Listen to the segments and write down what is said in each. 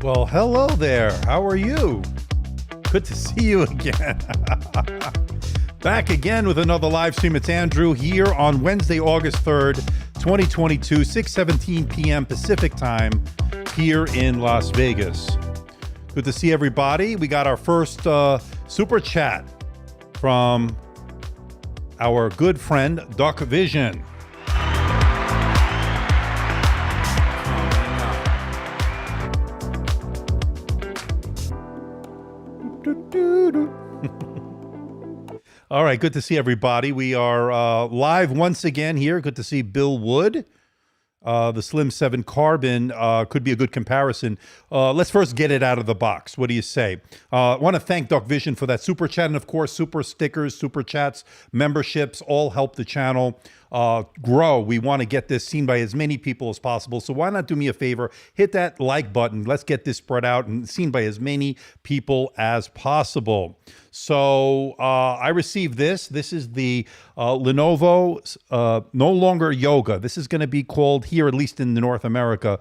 Well, hello there. How are you? Good to see you again. Back again with another live stream. It's Andrew here on Wednesday, August 3rd, 2022, 6:17 p.m. Pacific time here in Las Vegas. Good to see everybody. We got our first super chat from our good friend, Duck Vision. All right, good to see everybody. We are live once again here. Good to see Bill Wood. The Slim 7 Carbon could be a good comparison. Let's first get it out of the box. What do you say? I want to thank Duck Vision for that super chat. And of course, super stickers, super chats, memberships all help the channel grow. We want to get this seen by as many people as possible. So why not do me a favor? Hit that like button. Let's get this spread out and seen by as many people as possible. So I received this. This is the Lenovo No Longer Yoga. This is going to be called here, at least in North America,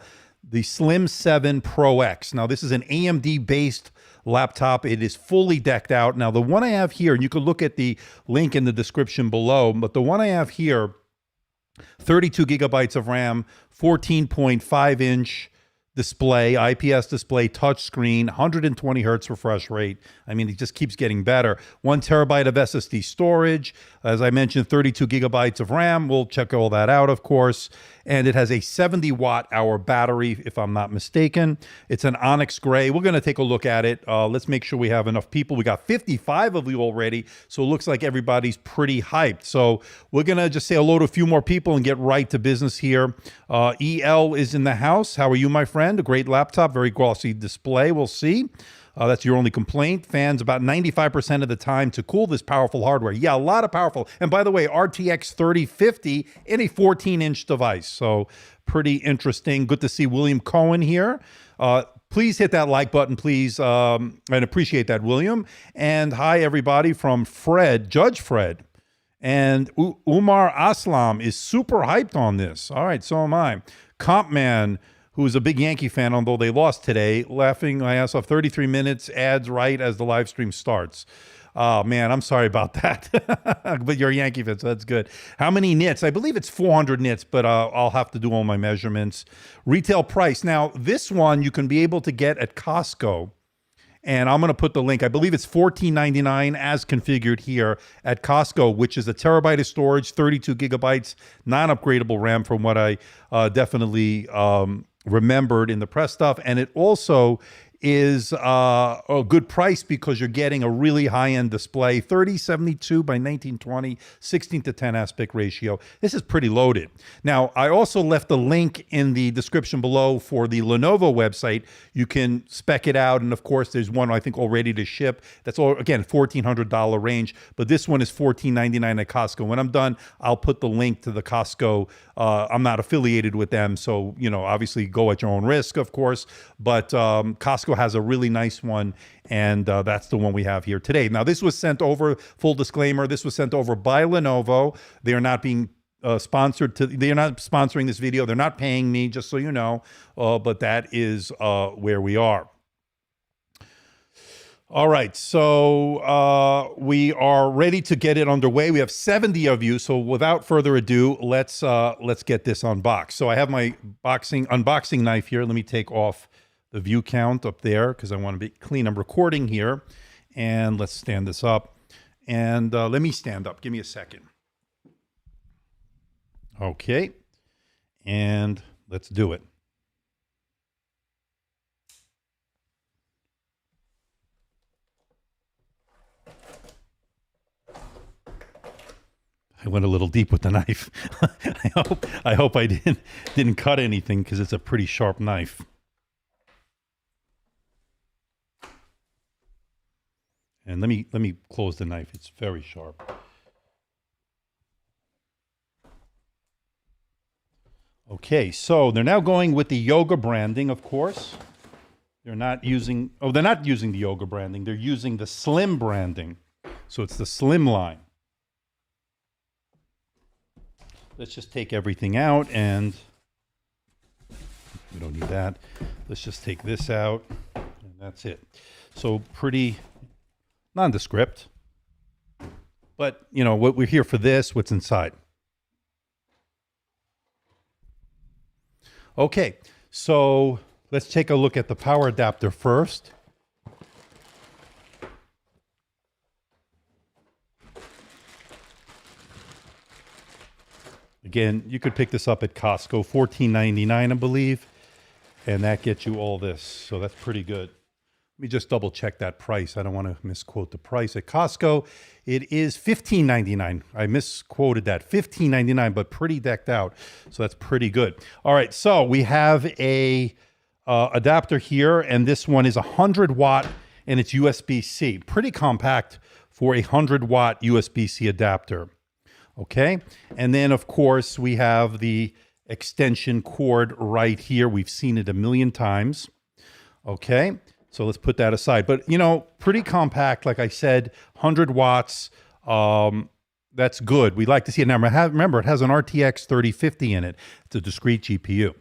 the Slim 7 Pro X. Now, this is an AMD-based laptop. It is fully decked out. Now, the one I have here, and you can look at the link in the description below, but the one I have here, 32 gigabytes of RAM, 14.5-inch display, IPS display, touchscreen, 120 hertz refresh rate. I mean, it just keeps getting better. 1 terabyte of SSD storage. As I mentioned, 32 gigabytes of RAM. We'll check all that out, of course. And it has a 70 watt-hour battery, if I'm not mistaken. It's an onyx gray. We're going to take a look at it. Let's make sure we have enough people. We got 55 of you already, so it looks like everybody's pretty hyped. So we're going to just say hello to a few more people and get right to business here. EL is in the house. How are you, my friend? A great laptop, very glossy display. We'll see. That's your only complaint. Fans about 95% of the time to cool this powerful hardware. Yeah, a lot of powerful. And by the way, RTX 3050 in a 14-inch device. So pretty interesting. Good to see William Cohen here. Please hit that like button, please. And appreciate that, William. And hi, everybody, from Fred, Judge Fred. And Umar Aslam is super hyped on this. All right, so am I. Compman, who's a big Yankee fan, although they lost today, laughing my ass off. 33 minutes, ads right as the live stream starts. Oh, man, I'm sorry about that. But you're a Yankee fan, so that's good. How many nits? I believe it's 400 nits, but I'll have to do all my measurements. Retail price. Now, this one you can be able to get at Costco. And I'm going to put the link. I believe it's $14.99 as configured here at Costco, which is a terabyte of storage, 32 gigabytes, non-upgradable RAM from what I definitely remembered in the press stuff. And it also is a good price because you're getting a really high-end display, 3072 by 1920, 16:10 aspect ratio. This is pretty loaded. Now, I also left a link in the description below for the Lenovo website. You can spec it out, and of course, there's one I think all ready to ship. That's all, again, $1,400 range, but this one is $14.99 at Costco. When I'm done, I'll put the link to the Costco. I'm not affiliated with them, so, you know, obviously go at your own risk, of course, but Costco has a really nice one, and that's the one we have here today. Now, this was sent over, full disclaimer, this was sent over by Lenovo. They are not being sponsored to, they are not sponsoring this video. They're not paying me, just so you know, but that is where we are. All right, so we are ready to get it underway. We have 70 of you, so without further ado, let's get this unboxed. So I have my unboxing knife here. Let me take off the view count up there because I want to be clean. I'm recording here, and let's stand this up. And let me stand up. Give me a second. Okay, and let's do it. I went a little deep with the knife. I hope I didn't cut anything because it's a pretty sharp knife. And let me close the knife. It's very sharp. Okay, so they're now going with the Yoga branding, of course. They're not using the Yoga branding. They're using the Slim branding. So it's the Slim line. let's just take everything out, and we don't need that. Let's just take this out, and that's it. So pretty nondescript, but you know what, we're here for this, what's inside. Okay, so let's take a look at the power adapter first. Again, you could pick this up at Costco, $14.99, I believe, and that gets you all this. So that's pretty good. Let me just double check that price. I don't want to misquote the price. At Costco, it is $15.99. I misquoted that, $15.99, but pretty decked out. So that's pretty good. All right, so we have a adapter here, and this one is 100 watt, and it's USB-C. Pretty compact for a 100 watt USB-C adapter. Okay, and then of course we have the extension cord right here. We've seen it a million times. Okay, so let's put that aside. But you know, pretty compact, like I said, 100 watts. That's good. We like to see it. Now remember, it has an RTX 3050 in it. It's a discrete GPU.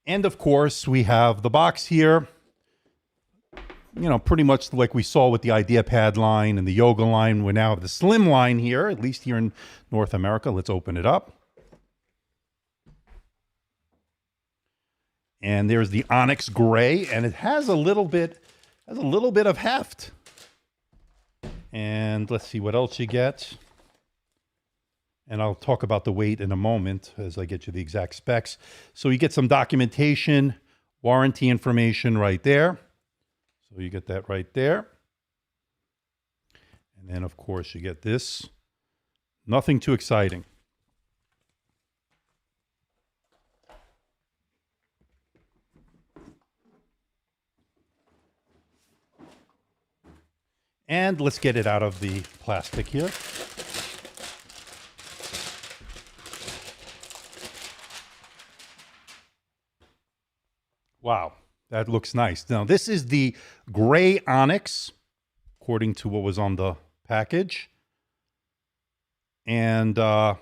And of course, we have the box here. You know, pretty much like we saw with the IdeaPad line and the Yoga line. We now have the Slim line here, at least here in North America. Let's open it up. And there's the Onyx Gray, and it has a little bit of heft. And let's see what else you get. And I'll talk about the weight in a moment as I get you the exact specs. So you get some documentation, warranty information right there. So you get that right there. And then, of course, you get this. Nothing too exciting. And let's get it out of the plastic here. Wow. That looks nice. Now, this is the gray Onyx, according to what was on the package. And got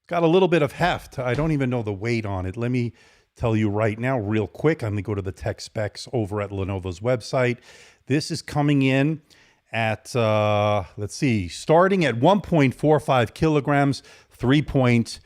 a little bit of heft. I don't even know the weight on it. Let me tell you right now, real quick. I'm going to go to the tech specs over at Lenovo's website. This is coming in at, let's see, starting at 1.45 kilograms, 3.2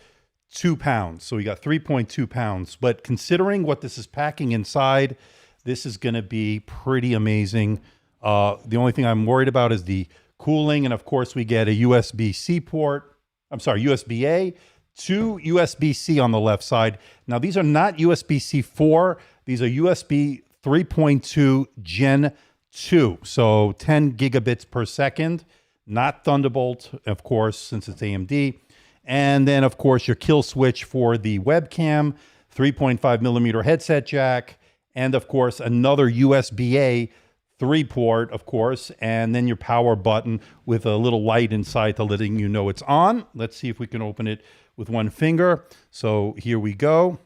pounds. So we got 3.2 pounds. But considering what this is packing inside, this is going to be pretty amazing. The only thing I'm worried about is the cooling. And of course, we get a USB-C port. I'm sorry, USB-A to USB-C on the left side. Now, these are not USB-C 4. These are USB 3.2 Gen 2. So 10 gigabits per second, not Thunderbolt, of course, since it's AMD. And then, of course, your kill switch for the webcam, 3.5 millimeter headset jack, and, of course, another USB-A 3-port, of course, and then your power button with a little light inside to letting you know it's on. Let's see if we can open it with one finger. So here we go.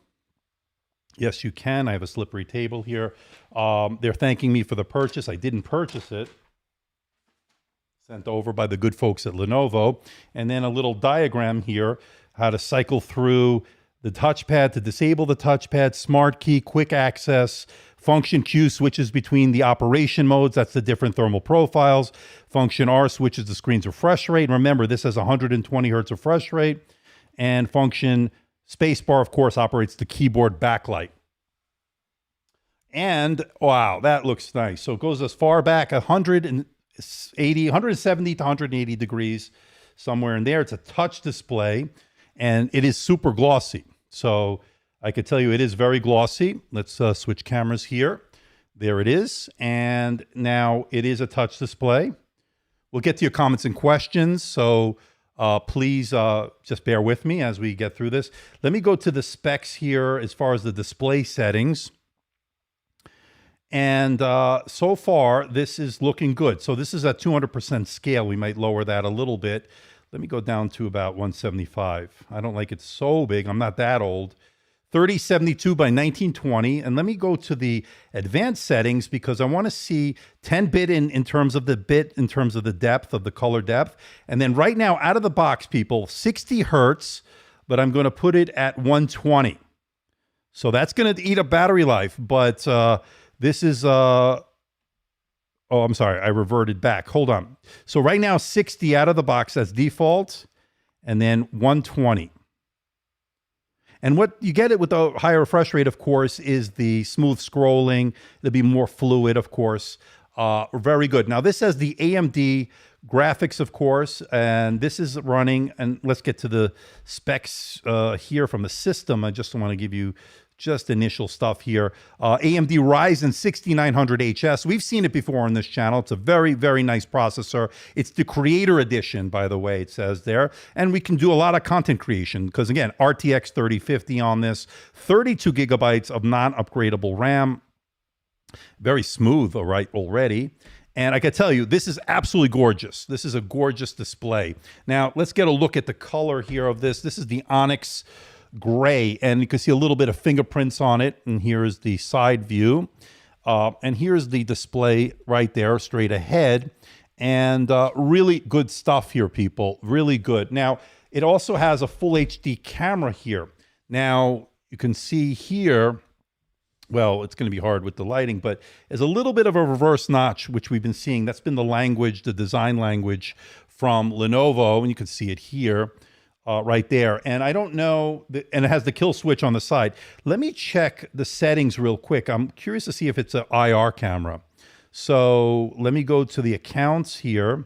Yes, you can. I have a slippery table here. They're thanking me for the purchase. I didn't purchase it. Sent over by the good folks at Lenovo. And then a little diagram here, how to cycle through the touchpad to disable the touchpad, smart key, quick access, function Q switches between the operation modes. That's the different thermal profiles. Function R switches the screen's refresh rate. Remember, this has 120 hertz refresh rate. And function spacebar, of course, operates the keyboard backlight. And wow, that looks nice. So it goes as far back 170 to 180 degrees, somewhere in there. It's a touch display, and it is super glossy. So I could tell you it is very glossy. Let's switch cameras here. There it is. And now it is a touch display. We'll get to your comments and questions. So please just bear with me as we get through this. Let me go to the specs here as far as the display settings. And so far, this is looking good. So this is at 200% scale. We might lower that a little bit. Let me go down to about 175. I don't like it so big. I'm not that old. 3072 by 1920. And let me go to the advanced settings because I want to see 10-bit in terms of the bit, in terms of the depth of the color depth. And then right now, out of the box, people, 60 hertz, but I'm going to put it at 120. So that's going to eat up battery life. But this is... oh, I'm sorry. I reverted back. Hold on. So right now, 60 out of the box, that's default. And then 120. And what you get it with the higher refresh rate, of course, is the smooth scrolling. It'll be more fluid, of course. Very good. Now, this has the AMD graphics, of course, and this is running. And let's get to the specs here from the system. I just want to give you just initial stuff here. AMD Ryzen 6900HS. We've seen it before on this channel. It's a very, very nice processor. It's the Creator Edition, by the way, it says there. And we can do a lot of content creation because, again, RTX 3050 on this, 32 gigabytes of non-upgradable RAM. Very smooth, all right, already. And I can tell you, this is absolutely gorgeous. This is a gorgeous display. Now, let's get a look at the color here of this. This is the Onyx Gray, and you can see a little bit of fingerprints on it. And here is the side view. And here's the display right there, straight ahead. And really good stuff here, people. Really good. Now, it also has a full HD camera here. Now, you can see here, well, it's going to be hard with the lighting, but there's a little bit of a reverse notch, which we've been seeing. That's been the language, the design language from Lenovo, and you can see it here. Right there. And I don't know, and it has the kill switch on the side. Let me check the settings real quick. I'm curious to see if it's an IR camera. So let me go to the accounts here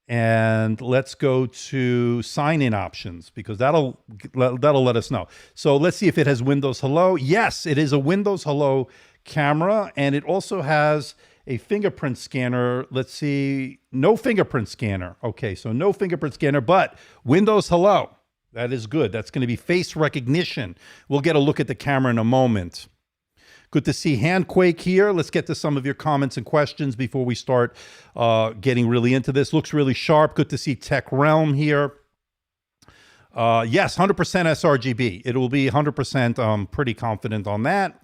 and let's go to sign-in options because that'll let us know. So let's see if it has Windows Hello. Yes, it is a Windows Hello camera, and it also has a fingerprint scanner. Let's see. No fingerprint scanner. Okay, so no fingerprint scanner, but Windows Hello. That is good. That's going to be face recognition. We'll get a look at the camera in a moment. Good to see Handquake here. Let's get to some of your comments and questions before we start getting really into this. Looks really sharp. Good to see Tech Realm here. Yes, 100% sRGB. It will be 100%. I'm pretty confident on that.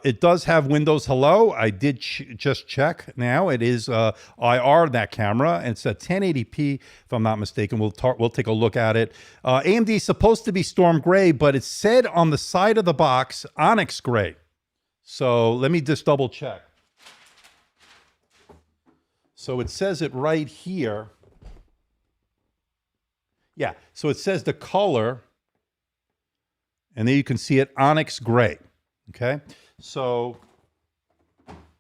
It does have Windows Hello. I did just check now. It is IR, that camera, and it's at 1080p, if I'm not mistaken. We'll take a look at it. AMD is supposed to be Storm Gray, but it said on the side of the box, Onyx Gray. So let me just double check. So it says it right here. Yeah, so it says the color, and there you can see it, Onyx Gray. Okay, so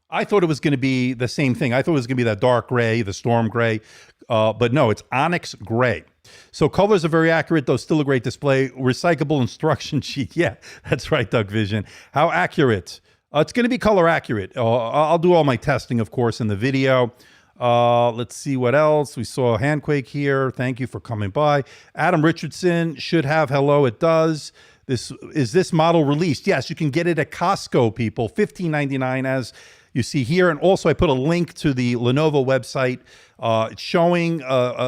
I thought it was going to be the same thing. I thought it was going to be that dark gray, the storm gray, but no, it's Onyx Gray. So colors are very accurate, though still a great display. Recyclable instruction sheet. Yeah, that's right, Doug Vision. How accurate? It's going to be color accurate. I'll do all my testing, of course, in the video. Let's see what else. We saw Handquake here. Thank you for coming by. Adam Richardson should have hello. It does. Is this model released? Yes, you can get it at Costco, people. $15.99 as you see here. And also I put a link to the Lenovo website. It's showing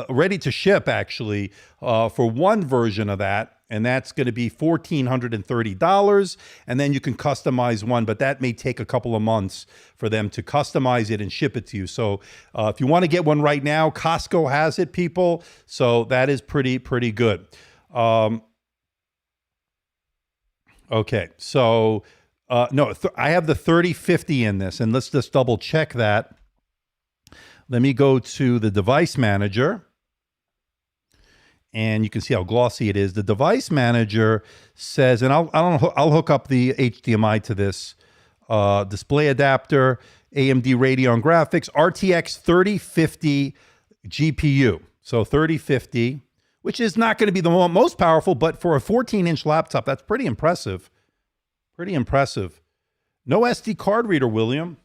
ready to ship, actually, for one version of that. And that's going to be $1,430. And then you can customize one, but that may take a couple of months for them to customize it and ship it to you. So if you want to get one right now, Costco has it, people. So that is pretty good. Okay, so no, I have the 3050 in this, and let's just double check that. Let me go to the device manager, and you can see how glossy it is. The device manager says, and I'll hook up the HDMI to this display adapter, AMD Radeon graphics, RTX 3050 GPU. So 3050. Which is not going to be the most powerful, but for a 14-inch laptop, that's pretty impressive. Pretty impressive. No SD card reader, William.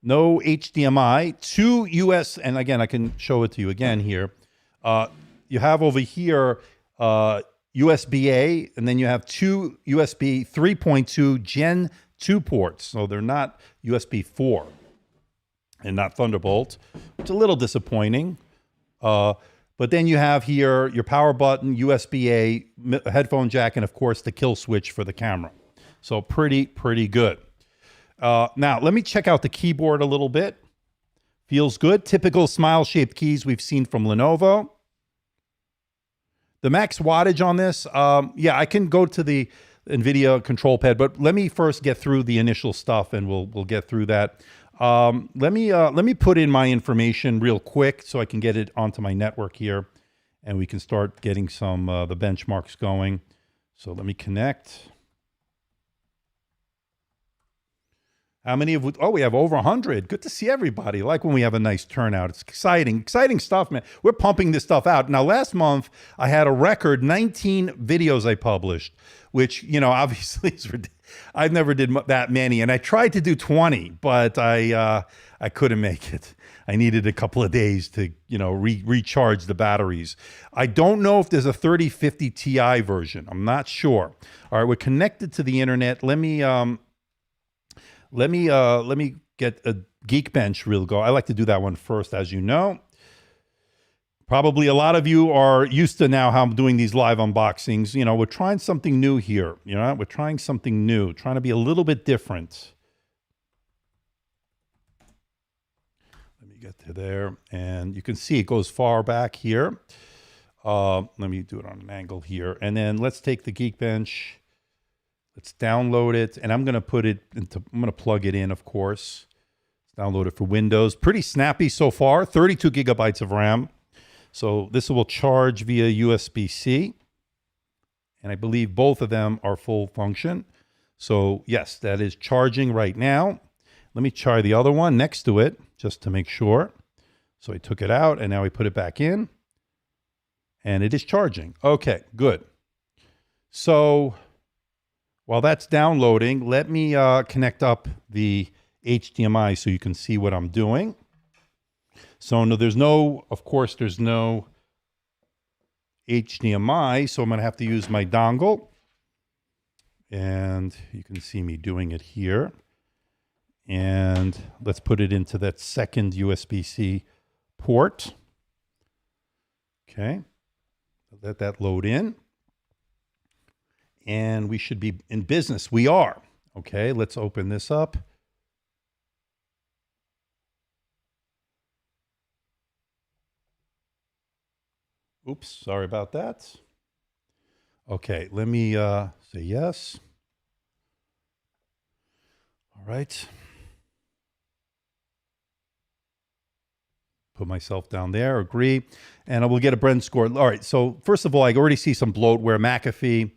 No HDMI. 2 US, and again, I can show it to you again here. You have over here USB-A, and then you have 2 USB 3.2 Gen 2 ports. So they're not USB 4 and not Thunderbolt. It's a little disappointing. But then you have here your power button, USB-A, headphone jack, and of course the kill switch for the camera. So pretty good. Now let me check out the keyboard a little bit. Feels good. Typical smile-shaped keys we've seen from Lenovo. The max wattage on this, yeah, I can go to the NVIDIA control pad, but let me first get through the initial stuff, and we'll get through that. Let me put in my information real quick so I can get it onto my network here, and we can start getting some the benchmarks going. So let me connect. How many of, oh, we have over 100. Good to see everybody. Like when we have a nice turnout. It's exciting stuff, man. We're pumping this stuff out. Now, last month, I had a record 19 videos I published, which, you know, obviously is ridiculous. I've never did that many, and I tried to do 20, but I couldn't make it. I needed a couple of days to, you know, recharge the batteries. I don't know if there's a 3050 Ti version. I'm not sure. All right, we're connected to the internet. Let me get a Geekbench real go. I like to do that one first, as you know. Probably a lot of you are used to now how I'm doing these live unboxings. You know, we're trying something new here. You know, we're trying something new, trying to be a little bit different. Let me get to there, and you can see it goes far back here. Let me do it on an angle here, and then let's take the Geekbench. Let's download it, and I'm going to put it into, I'm going to plug it in, of course. Let's download it for Windows. Pretty snappy so far, 32 gigabytes of RAM. So this will charge via USB-C, and I believe both of them are full function. So yes, that is charging right now. Let me try the other one next to it, just to make sure. So I took it out, and now we put it back in, and it is charging. Okay, good. So while that's downloading, let me connect up the HDMI so you can see what I'm doing. So no, there's no, of course, there's no HDMI, so I'm going to have to use my dongle. And you can see me doing it here. And let's put it into that second USB-C port. Okay, let that load in. And we should be in business. We are. Okay, let's open this up. Oops, sorry about that. Okay, let me say yes. All right. Put myself down there, agree. And I will get a Brent score. All right, so first of all, I already see some bloatware, McAfee.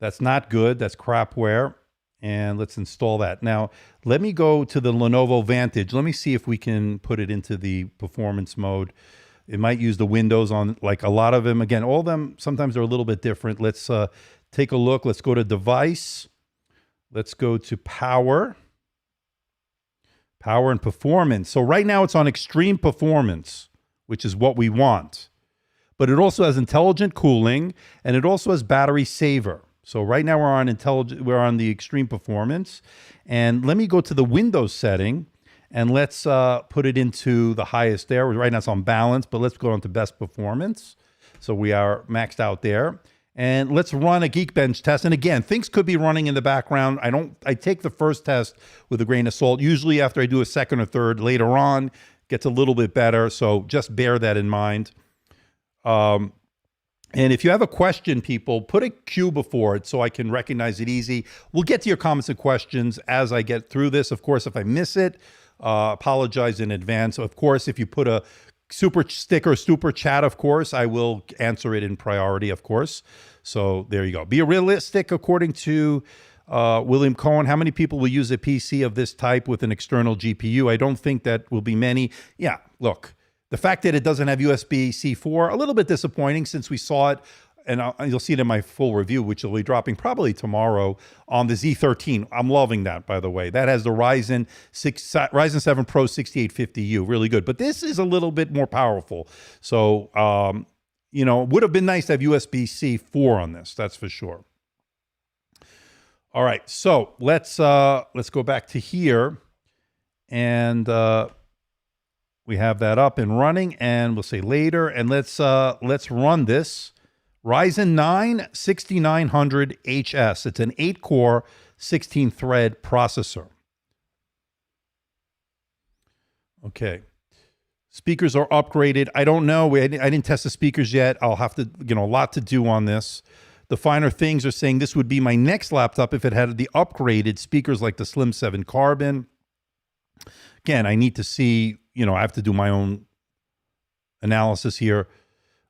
That's not good. That's crapware. And let's install that. Now, let me go to the Lenovo Vantage. Let me see if we can put it into the performance mode. It might use the Windows on, like a lot of them. Again, all of them, sometimes they're a little bit different. Let's take a look. Let's go to Device. Let's go to Power. Power and Performance. So right now it's on Extreme Performance, which is what we want. But it also has Intelligent Cooling, and it also has Battery Saver. So right now we're on the Extreme Performance. And let me go to the Windows setting, and let's put it into the highest there. Right now it's on balance, but let's go on to Best Performance. So we are maxed out there. And let's run a Geekbench test. And again, things could be running in the background. I take the first test with a grain of salt. Usually after I do a second or third later on, gets a little bit better. So just bear that in mind. And if you have a question, people, put a Q before it so I can recognize it easy. We'll get to your comments and questions as I get through this. Of course, if I miss it, apologize in advance. Of course, if you put a super sticker, super chat, of course, I will answer it in priority, of course. So there you go. Be realistic, according to William Cohen. How many people will use a PC of this type with an external GPU? I don't think that will be many. Yeah, look. The fact that it doesn't have USB-C 4, a little bit disappointing since we saw it, and you'll see it in my full review, which will be dropping probably tomorrow on the Z13. I'm loving that, by the way. That has the Ryzen 7 Pro 6850U, really good. But this is a little bit more powerful. So, you know, it would have been nice to have USB-C 4 on this, that's for sure. All right, so let's go back to here, and We have that up and running, and we'll say later. And let's run this Ryzen 9 6900HS. It's an 8-core, 16-thread processor. Okay. Speakers are upgraded. I don't know. I didn't test the speakers yet. I'll have to, a lot to do on this. The finer things are saying this would be my next laptop if it had the upgraded speakers like the Slim 7 Carbon. Again, I need to see, I have to do my own analysis here.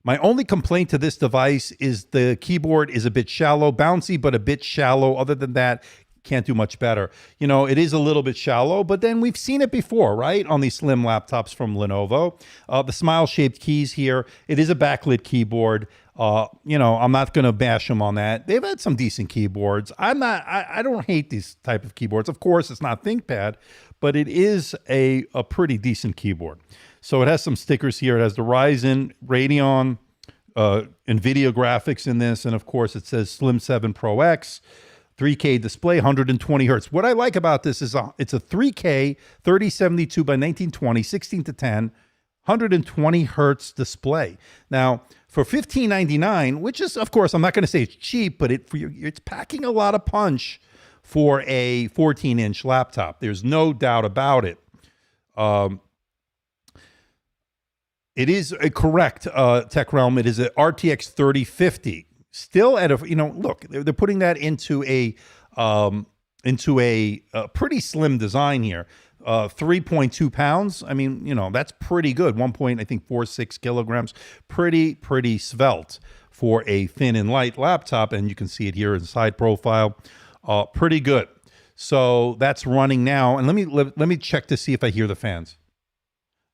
My only complaint to this device is the keyboard is a bit shallow, bouncy, but a bit shallow. Other than that, can't do much better. It is a little bit shallow, but then we've seen it before, right? On these slim laptops from Lenovo. The smile-shaped keys here. It is a backlit keyboard. I'm not going to bash them on that. They've had some decent keyboards. I don't hate these type of keyboards. Of course, it's not ThinkPad, but it is a pretty decent keyboard. So it has some stickers here. It has the Ryzen, Radeon, NVIDIA graphics in this. And of course, it says Slim 7 Pro X, 3K display, 120 hertz. What I like about this is it's a 3K 3072 by 1920, 16 to 10, 120 hertz display. Now, for $15.99, which is, of course, I'm not going to say it's cheap, but it's packing a lot of punch for a 14-inch laptop. There's no doubt about it. It is a correct Tech Realm. It is an RTX 3050. Still at a, look, they're putting that into a pretty slim design here. 3.2 pounds. I mean, that's pretty good. 1.46 kilograms. Pretty svelte for a thin and light laptop. And you can see it here in side profile. Pretty good. So that's running now. And let me check to see if I hear the fans.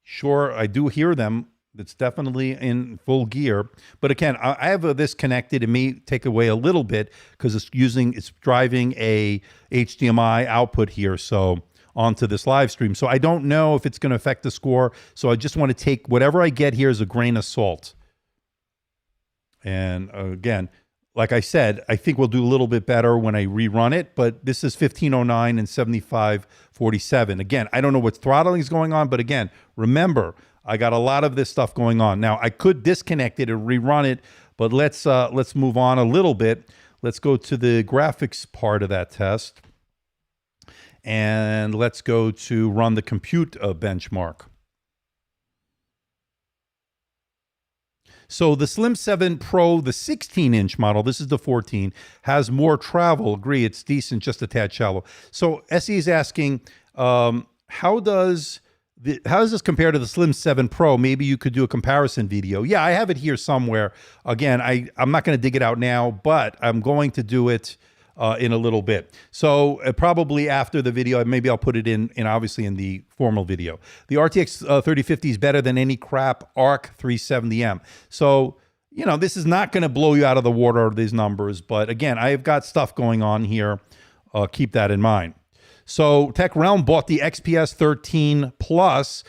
Sure, I do hear them. It's definitely in full gear. But again, I have this connected. It may take away a little bit because it's driving a HDMI output here. So onto this live stream. So I don't know if it's going to affect the score. So I just want to take whatever I get here as a grain of salt. And again, like I said, I think we'll do a little bit better when I rerun it. But this is 1509 and 7547. Again, I don't know what throttling is going on. But again, remember, I got a lot of this stuff going on. Now, I could disconnect it and rerun it, but let's move on a little bit. Let's go to the graphics part of that test. And let's go to run the compute benchmark. So the Slim 7 Pro, the 16-inch model, this is the 14, has more travel. Agree, it's decent, just a tad shallow. So SE is asking, how does this compare to the Slim 7 Pro? Maybe you could do a comparison video. Yeah, I have it here somewhere. Again, I'm not going to dig it out now, but I'm going to do it in a little bit. So probably after the video, maybe I'll put it in obviously in the formal video. The RTX 3050 is better than any crap Arc 370M. So, this is not going to blow you out of the water, these numbers. But again, I've got stuff going on here. Keep that in mind. So Tech Realm bought the XPS 13 Plus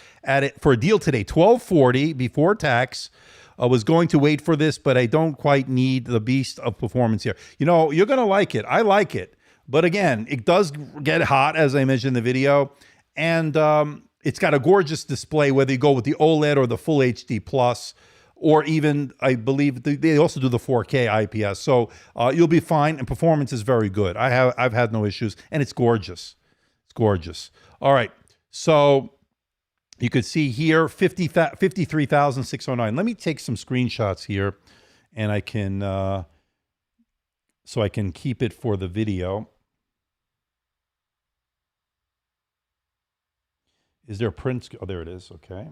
for a deal today, $1240 before tax. I was going to wait for this, but I don't quite need the beast of performance here. You're going to like it. I like it. But again, it does get hot, as I mentioned in the video. And it's got a gorgeous display, whether you go with the OLED or the Full HD Plus, or even, I believe, they also do the 4K IPS. So you'll be fine, and performance is very good. I've had no issues, and it's gorgeous. It's gorgeous. All right, so you could see here, 53,609. Let me take some screenshots here, and I can, so I can keep it for the video. Is there a print? Oh, there it is. Okay.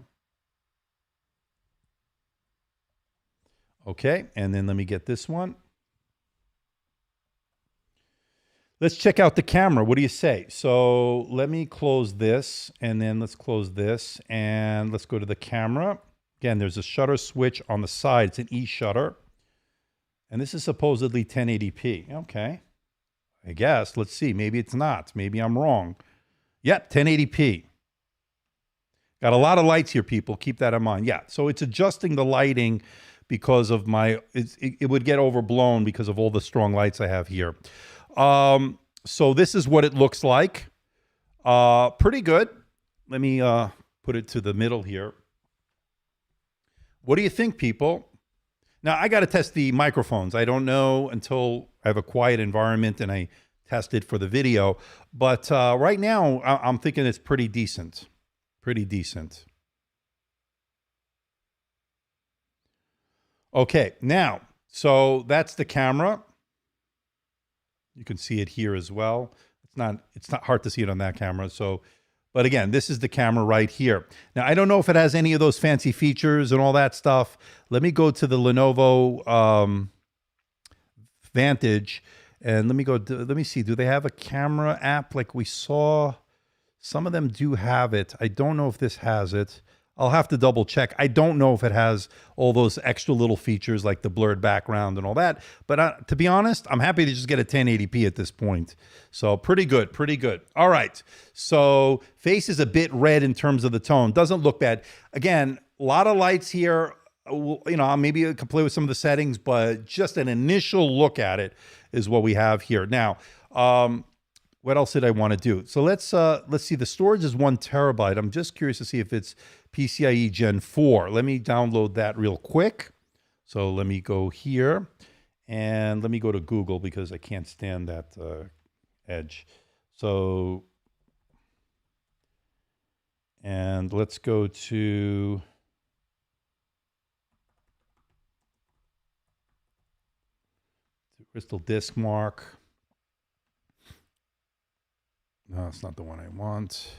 Okay, and then let me get this one. Let's check out the camera. What do you say? So let me close this, and then let's close this, and let's go to the camera. Again, there's a shutter switch on the side. It's an E shutter. And this is supposedly 1080p. Okay. I guess. Let's see. Maybe it's not. Maybe I'm wrong. Yep, 1080p. Got a lot of lights here, people. Keep that in mind. Yeah, so it's adjusting the lighting because of it would get overblown because of all the strong lights I have here. So this is what it looks like. Pretty good. Let me put it to the middle here. What do you think, people? Now, I got to test the microphones. I don't know until I have a quiet environment and I test it for the video. But right now, I'm thinking it's pretty decent. Pretty decent. Okay, now, so that's the camera. You can see it here as well. It's not hard to see it on that camera. So, but again, this is the camera right here. Now, I don't know if it has any of those fancy features and all that stuff. Let me go to the Lenovo Vantage, and let me see. Do they have a camera app like we saw? Some of them do have it. I don't know if this has it. I'll have to double check. I don't know if it has all those extra little features like the blurred background and all that. But to be honest, I'm happy to just get a 1080p at this point. So pretty good, pretty good. All right. So face is a bit red in terms of the tone. Doesn't look bad. Again, a lot of lights here. You know, maybe I can play with some of the settings, but just an initial look at it is what we have here. Now, what else did I want to do? So let's see. The storage is 1 terabyte. I'm just curious to see if it's PCIe Gen 4. Let me download that real quick. So let me go here and let me go to Google because I can't stand that Edge. So, and let's go to Crystal Disk Mark. No, it's not the one I want.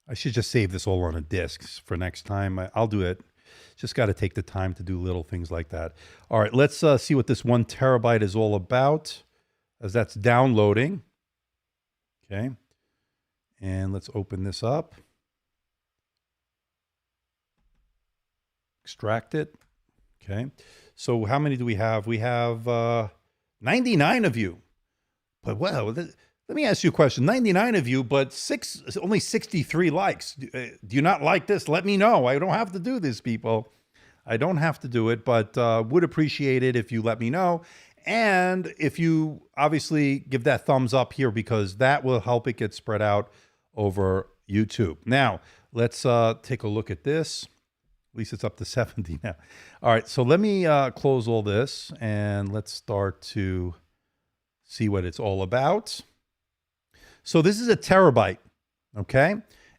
I should just save this all on a disk for next time. I'll do it. Just got to take the time to do little things like that. All right, let's see what this 1 terabyte is all about as that's downloading. Okay. And let's open this up. Extract it. Okay. So how many do we have? We have 99 of you. But well, let me ask you a question. 99 of you, but only 63 likes. Do you not like this? Let me know. I don't have to do this, people. I don't have to do it, but would appreciate it if you let me know. And if you obviously give that thumbs up here, because that will help it get spread out over YouTube. Now, let's take a look at this. At least it's up to 70 now. All right, so let me close all this and let's start to see what it's all about. So this is a terabyte, okay?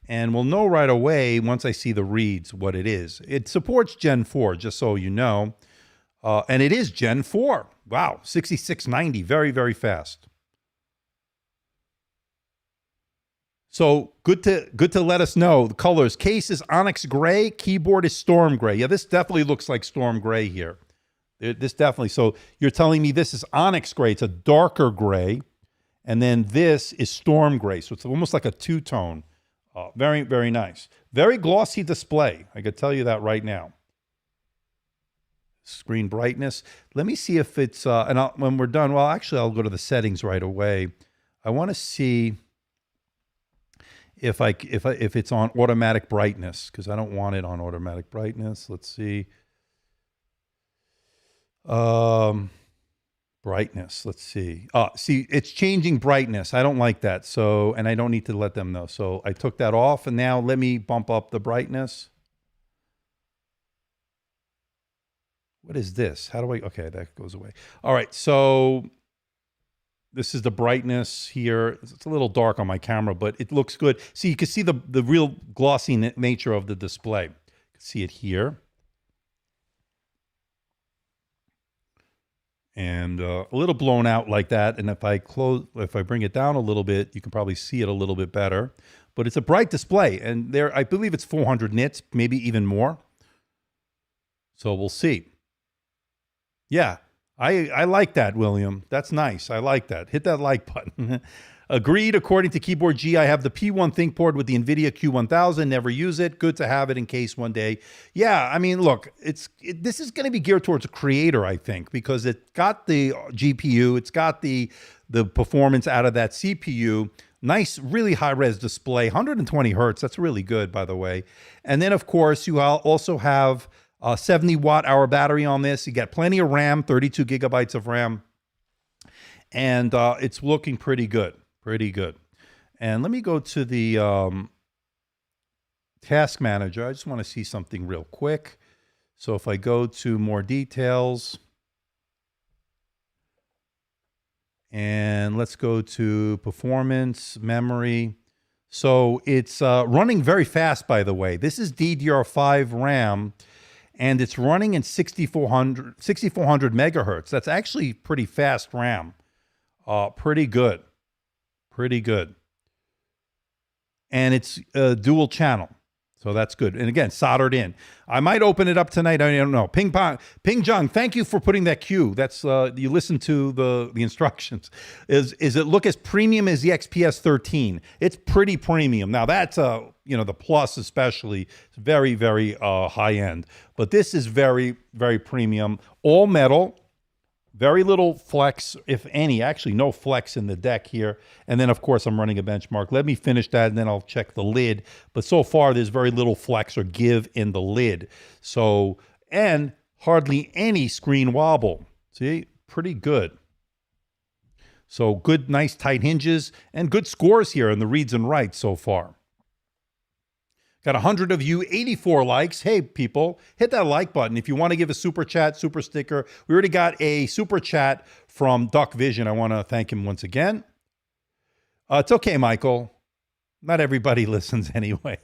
And we'll know right away once I see the reads what it is. It supports Gen 4, just so you know. And it is Gen 4. Wow, 6690, very, very fast. So good to let us know the colors. Case is onyx gray, keyboard is storm gray. Yeah, this definitely looks like storm gray here. This definitely. So you're telling me this is onyx gray. It's a darker gray. And then this is storm gray. So it's almost like a two-tone. Very, very nice. Very glossy display. I can tell you that right now. Screen brightness. Let me see if it's, when we're done, well, actually, I'll go to the settings right away. I want to see if it's on automatic brightness, because I don't want it on automatic brightness. Let's see. Brightness. Let's see. See, it's changing brightness. I don't like that. So, and I don't need to let them know. So I took that off, and now let me bump up the brightness. What is this? How do I, okay, that goes away. All right. So this is the brightness here. It's a little dark on my camera, but it looks good. See, you can see the real glossy nature of the display. You can see it here. And a little blown out like that. And if I bring it down a little bit, you can probably see it a little bit better. But it's a bright display, and there, I believe it's 400 nits, maybe even more. So we'll see. Yeah, I like that, William. That's nice. I like that. Hit that like button. Agreed. According to Keyboard G, I have the P1 ThinkBoard with the NVIDIA Q1000. Never use it. Good to have it in case one day. Yeah, I mean, look, this is going to be geared towards a creator, I think, because it got the GPU, it's got the performance out of that CPU. Nice, really high-res display, 120 hertz. That's really good, by the way. And then, of course, you also have 70 watt hour battery on this. You got plenty of RAM, 32 gigabytes of RAM. And it's looking pretty good, pretty good. And let me go to the task manager. I just want to see something real quick. So if I go to more details, and let's go to performance, memory. So it's running very fast, by the way. This is DDR5 RAM, and it's running in 6400 megahertz. That's actually pretty fast RAM. Pretty good. Pretty good. And it's dual channel. So that's good. And again, soldered in. I might open it up tonight. I don't know. Ping Jong, thank you for putting that cue. That's you listen to the instructions. Is it look as premium as the XPS 13? It's pretty premium. Now that's the Plus especially. It's very, very high end. But this is very, very premium. All metal. Very little flex, if any. Actually, no flex in the deck here. And then, of course, I'm running a benchmark. Let me finish that, and then I'll check the lid. But so far, there's very little flex or give in the lid. So, and hardly any screen wobble. See, pretty good. So good, nice, tight hinges, and good scores here in the reads and writes so far. Got 100 of you, 84 likes. Hey, people, hit that like button. If you want to give a super chat, super sticker. We already got a super chat from Duck Vision. I want to thank him once again. It's okay, Michael. Not everybody listens anyway.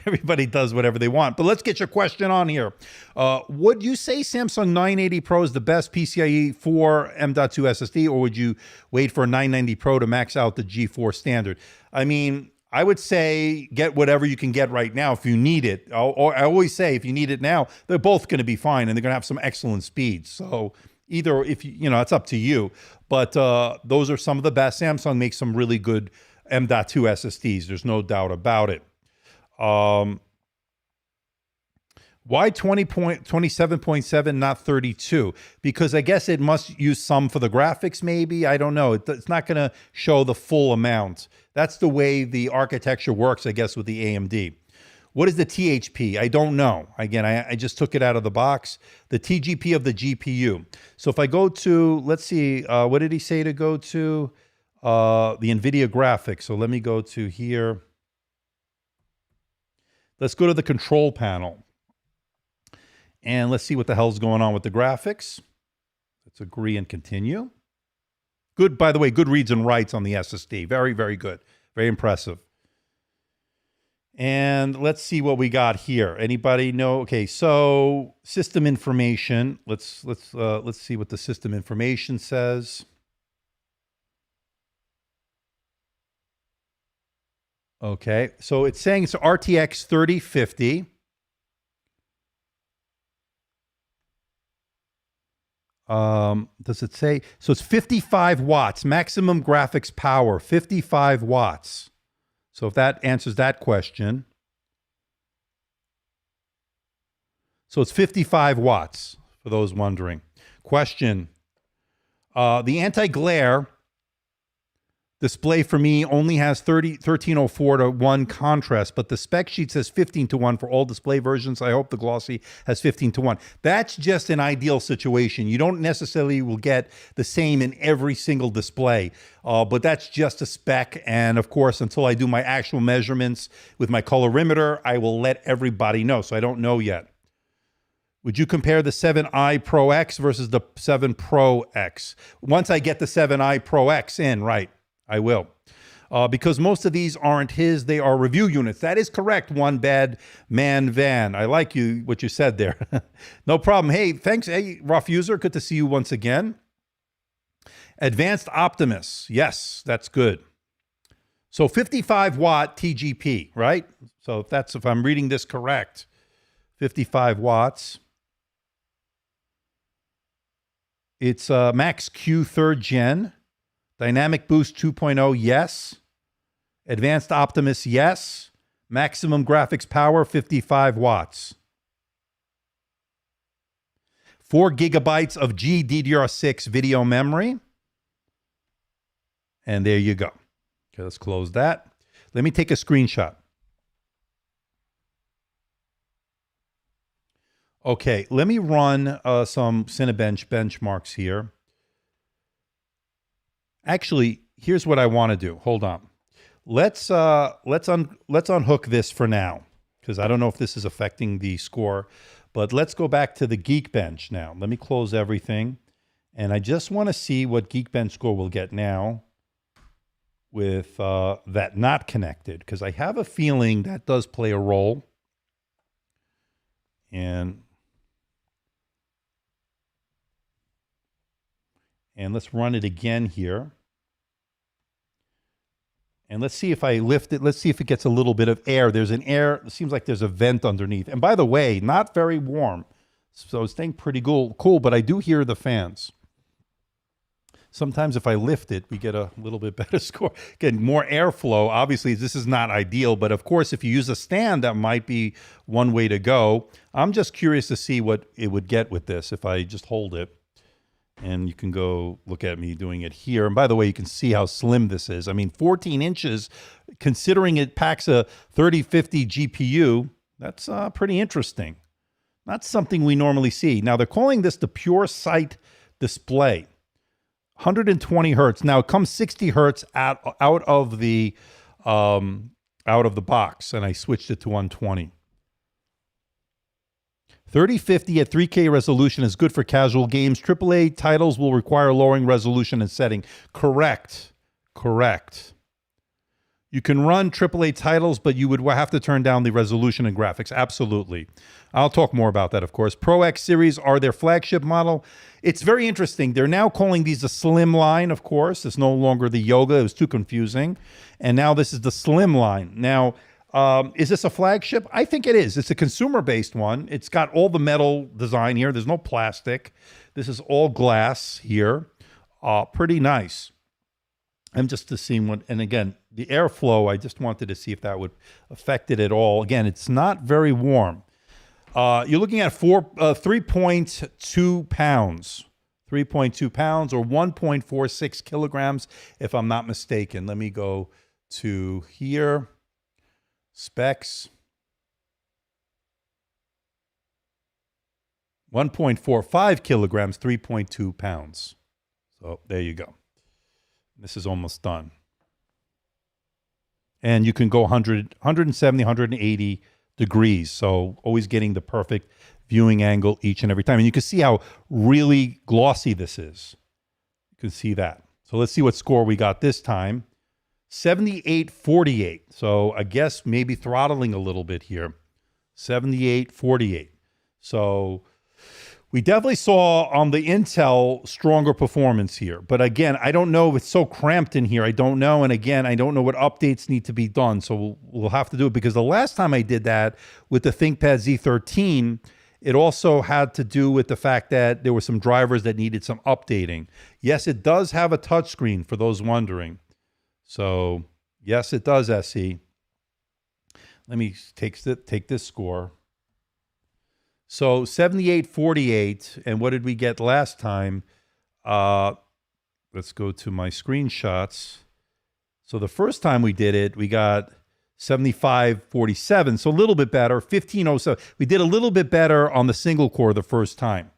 Everybody does whatever they want. But let's get your question on here. Would you say Samsung 980 Pro is the best PCIe 4 M.2 SSD, or would you wait for a 990 Pro to max out the GeForce standard? I mean, I would say get whatever you can get right now if you need it. I always say if you need it now, they're both going to be fine and they're going to have some excellent speeds. So either, if it's up to you. But those are some of the best. Samsung makes some really good M.2 SSDs. There's no doubt about it. Why 27.7, not 32? Because I guess it must use some for the graphics, maybe. I don't know. It's not going to show the full amount. That's the way the architecture works, I guess, with the AMD. What is the THP? I don't know. Again, I just took it out of the box. The TGP of the GPU. So if I go to, let's see, what did he say to go to? The NVIDIA graphics. So let me go to here. Let's go to the control panel. And let's see what the hell's going on with the graphics. Let's agree and continue. Good, by the way, good reads and writes on the SSD. Very, very good. Very impressive. And let's see what we got here. Anybody know? Okay, so system information. Let's see what the system information says. Okay, so it's saying it's RTX 3050. Does it say? So it's 55 watts, maximum graphics power, 55 watts. So if that answers that question. So it's 55 watts, for those wondering. Question. The anti-glare display for me only has 1304 to 1 contrast, but the spec sheet says 15 to 1 for all display versions. I hope the glossy has 15 to 1. That's just an ideal situation. You don't necessarily will get the same in every single display, but that's just a spec. And of course, until I do my actual measurements with my colorimeter, I will let everybody know. So I don't know yet. Would you compare the 7i Pro X versus the 7 Pro X? Once I get the 7i Pro X in, right? I will. Because most of these aren't his, they are review units. That is correct, One Bad Man Van. I like what you said there. No problem. Hey, thanks. Hey, Rough User, good to see you once again. Advanced Optimus. Yes, that's good. So 55 watt TGP, right? So if I'm reading this correct, 55 watts. It's Max Q 3rd Gen. Dynamic Boost 2.0, yes. Advanced Optimus, yes. Maximum graphics power, 55 watts. 4 gigabytes of GDDR6 video memory. And there you go. Okay, let's close that. Let me take a screenshot. Okay, let me run some Cinebench benchmarks here. Actually, here's what I want to do. Hold on. Let's unhook this for now, because I don't know if this is affecting the score. But let's go back to the Geekbench now. Let me close everything. And I just want to see what Geekbench score we'll get now with that not connected, because I have a feeling that does play a role. And let's run it again here. And let's see if I lift it. Let's see if it gets a little bit of air. There's an air. It seems like there's a vent underneath. And by the way, not very warm. So it's staying pretty cool, but I do hear the fans. Sometimes if I lift it, we get a little bit better score. Again, more airflow. Obviously, this is not ideal, but of course, if you use a stand, that might be one way to go. I'm just curious to see what it would get with this if I just hold it. And you can go look at me doing it here. And by the way, you can see how slim this is. I mean, 14 inches, considering it packs a 3050 GPU, that's pretty interesting. Not something we normally see. Now, they're calling this the Pure Sight display. 120 hertz. Now, it comes 60 hertz out of the box, and I switched it to 120. 3050 at 3K resolution is good for casual games. AAA titles will require lowering resolution and setting. Correct. You can run AAA titles, but you would have to turn down the resolution and graphics. Absolutely. I'll talk more about that, of course. Pro X series are their flagship model. It's very interesting. They're now calling these a slim line, of course. It's no longer the Yoga. It was too confusing. And now this is the slim line. Now, is this a flagship? I think it is. It's a consumer-based one. It's got all the metal design here. There's no plastic. This is all glass here. Pretty nice. I'm just to see what, and again, the airflow, I just wanted to see if that would affect it at all. Again, it's not very warm. You're looking at 3.2 pounds. 3.2 pounds or 1.46 kilograms, if I'm not mistaken. Let me go to here. Specs. 1.45 kilograms, 3.2 pounds. So there you go. This is almost done. And you can go 170, 180 degrees. So always getting the perfect viewing angle each and every time. And you can see how really glossy this is. You can see that. So let's see what score we got this time. 78-48. So I guess maybe throttling a little bit here. 78-48. So we definitely saw on the Intel stronger performance here. But again, I don't know if it's so cramped in here. I don't know. And again, I don't know what updates need to be done. So we'll have to do it, because the last time I did that with the ThinkPad Z13, it also had to do with the fact that there were some drivers that needed some updating. Yes, it does have a touchscreen for those wondering. So yes, it does, SE. Let me take this score. So 78-48, and what did we get last time? Let's go to my screenshots. So the first time we did it, we got 75-47, so a little bit better. 1507. We did a little bit better on the single core the first time.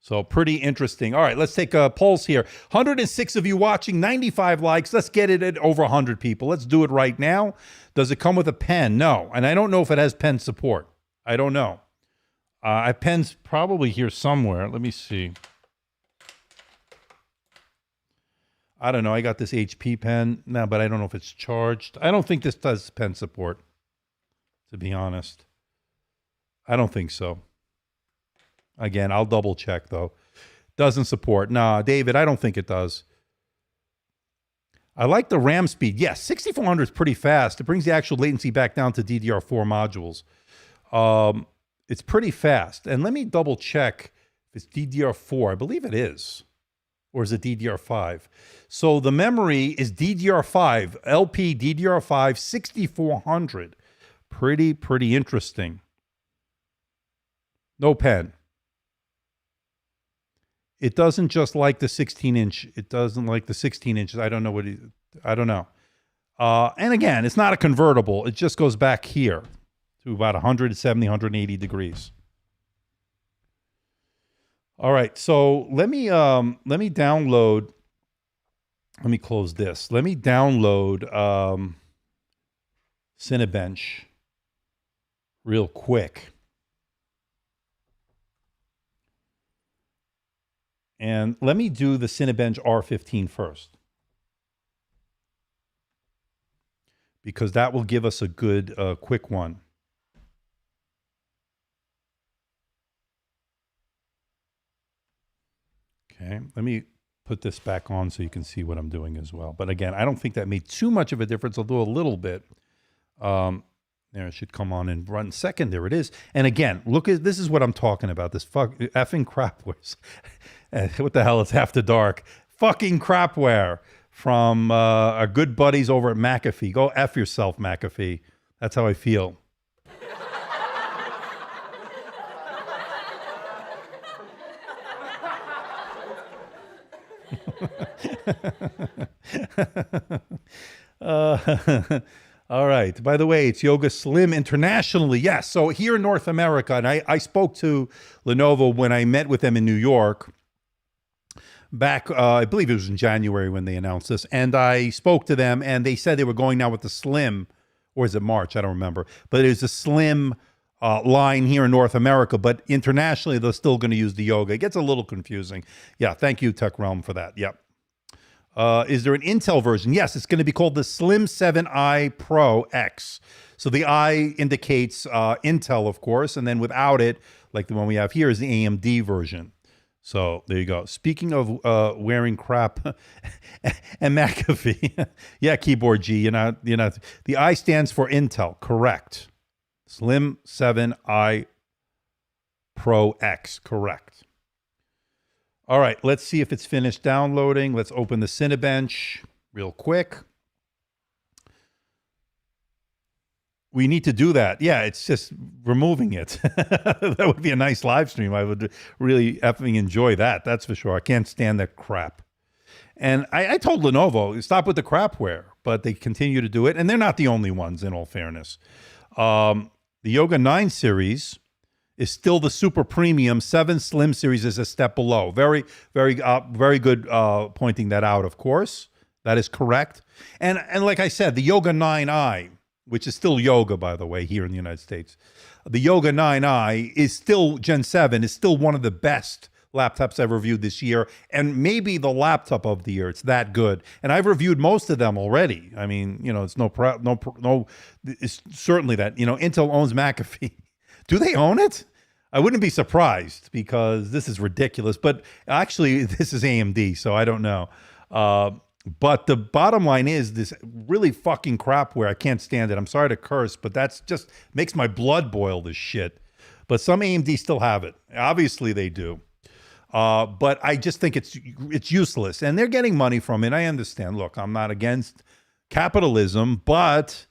So pretty interesting. All right, let's take a pulse here. 106 of you watching, 95 likes. Let's get it at over 100 people. Let's do it right now. Does it come with a pen? No. And I don't know if it has pen support. I don't know. Pen's probably here somewhere. Let me see. I don't know. I got this HP pen now, but I don't know if it's charged. I don't think this does pen support, to be honest. I don't think so. Again, I'll double check though. Doesn't support. Nah, David, I don't think it does. I like the RAM speed. Yes, 6400 is pretty fast. It brings the actual latency back down to DDR4 modules. It's pretty fast. And let me double check if it's DDR4. I believe it is. Or is it DDR5? So the memory is DDR5, LP DDR5 6400. Pretty interesting. No pen. It doesn't just like the 16-inch. It doesn't like the 16 inches. I don't know what I don't know. And again, it's not a convertible. It just goes back here to about 170, 180 degrees. All right, so let me download. Let me close this. Let me download Cinebench real quick. And let me do the Cinebench R15 first, because that will give us a good quick one. Okay, let me put this back on so you can see what I'm doing as well. But again, I don't think that made too much of a difference. I'll do a little bit. There, it should come on and run second. There it is. And again, look at this is what I'm talking about. This effing crapware. What the hell? It's after dark. Fucking crapware from our good buddies over at McAfee. Go F yourself, McAfee. That's how I feel. All right. By the way, it's Yoga Slim internationally. Yes. So here in North America, and I spoke to Lenovo when I met with them in New York back, I believe it was in January when they announced this. And I spoke to them and they said they were going now with the Slim, or is it March? I don't remember. But it was a Slim line here in North America, but internationally, they're still going to use the Yoga. It gets a little confusing. Yeah. Thank you, Tech Realm, for that. Yep. Is there an Intel version? Yes, it's going to be called the Slim 7i Pro X. So the I indicates Intel, of course, and then without it, like the one we have here, is the AMD version. So there you go. Speaking of wearing crap and McAfee, yeah, Keyboard G, the I stands for Intel, correct. Slim 7i Pro X, correct. All right, let's see if it's finished downloading. Let's open the Cinebench real quick. We need to do that. Yeah, it's just removing it. That would be a nice live stream. I would really effing enjoy that. That's for sure. I can't stand that crap. And I told Lenovo, stop with the crapware, but they continue to do it. And they're not the only ones, in all fairness. The Yoga 9 series is still the super premium. 7 Slim series is a step below. Very, very, very good pointing that out, of course. That is correct. And like I said, the Yoga 9i, which is still Yoga, by the way, here in the United States. The Yoga 9i is still Gen 7, is still one of the best laptops I've reviewed this year, and maybe the laptop of the year. It's that good. And I've reviewed most of them already. I mean, it's it's certainly that, Intel owns McAfee. Do they own it? I wouldn't be surprised, because this is ridiculous. But actually, this is AMD, so I don't know. But the bottom line is this really fucking crapware. I can't stand it. I'm sorry to curse, but that's just makes my blood boil, this shit. But some AMD still have it. Obviously, they do. But I just think it's useless. And they're getting money from it. I understand. Look, I'm not against capitalism, but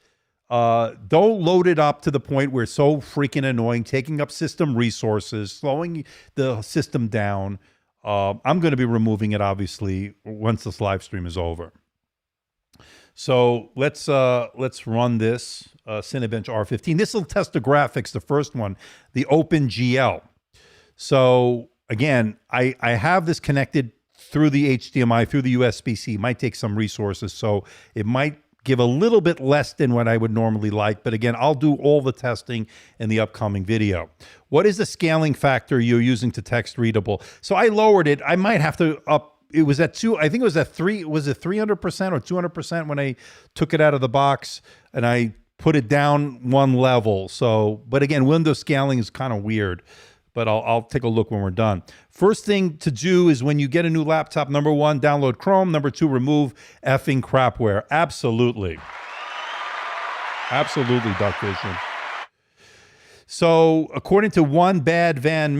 don't load it up to the point where it's so freaking annoying, taking up system resources, slowing the system down. I'm going to be removing it, obviously, once this live stream is over. So let's run this Cinebench R15. This will test the graphics, the first one, the OpenGL. So again, I have this connected through the HDMI, through the USB-C. It might take some resources, so it might give a little bit less than what I would normally like. But again, I'll do all the testing in the upcoming video. What is the scaling factor you're using to text readable? So I lowered it. I might have to up. It was at 2. I think it was at 3. Was it 300% or 200% when I took it out of the box and I put it down one level? So, but again, Windows scaling is kind of weird. But I'll take a look when we're done. First thing to do is when you get a new laptop, number 1, download Chrome. Number 2, remove effing crapware. Absolutely. Absolutely, Duck Vision. So according to One Bad Man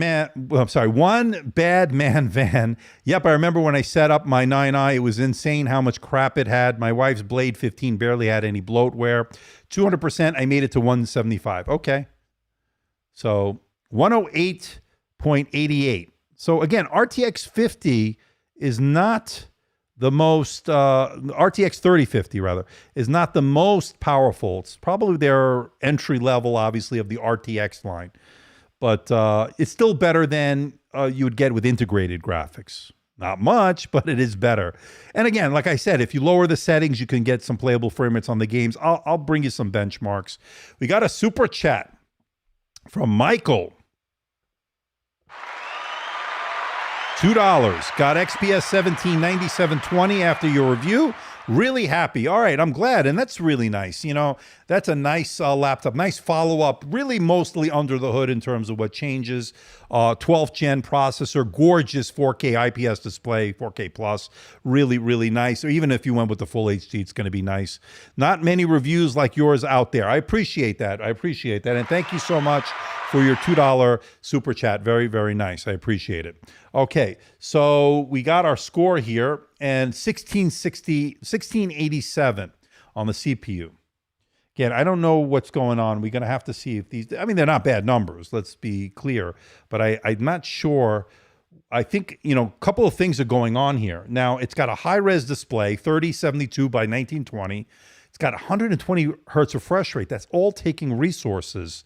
Van. Yep, I remember when I set up my 9i, it was insane how much crap it had. My wife's Blade 15 barely had any bloatware. 200%, I made it to 175. Okay. So 108.88. So again, RTX 50 is not the most, RTX 3050 rather, is not the most powerful. It's probably their entry level, obviously, of the RTX line. But it's still better than you would get with integrated graphics. Not much, but it is better. And again, like I said, if you lower the settings, you can get some playable frame rates on the games. I'll bring you some benchmarks. We got a super chat from Michael. $2. Got XPS 179720 after your review. Really happy. All right, I'm glad. And that's really nice. You know, that's a nice laptop. Nice follow-up. Really mostly under the hood in terms of what changes. 12th gen processor. Gorgeous 4K IPS display. 4K plus. Really, really nice. Or even if you went with the full HD, it's going to be nice. Not many reviews like yours out there. I appreciate that. I appreciate that. And thank you so much for your $2 super chat. Very, very nice. I appreciate it. Okay, so we got our score here, and 1687 on the CPU. Again, I don't know what's going on. We're going to have to see if these, I mean, they're not bad numbers, let's be clear, but I'm not sure. I think, you know, a couple of things are going on here. Now, it's got a high-res display, 3072 by 1920. It's got 120 hertz refresh rate. That's all taking resources.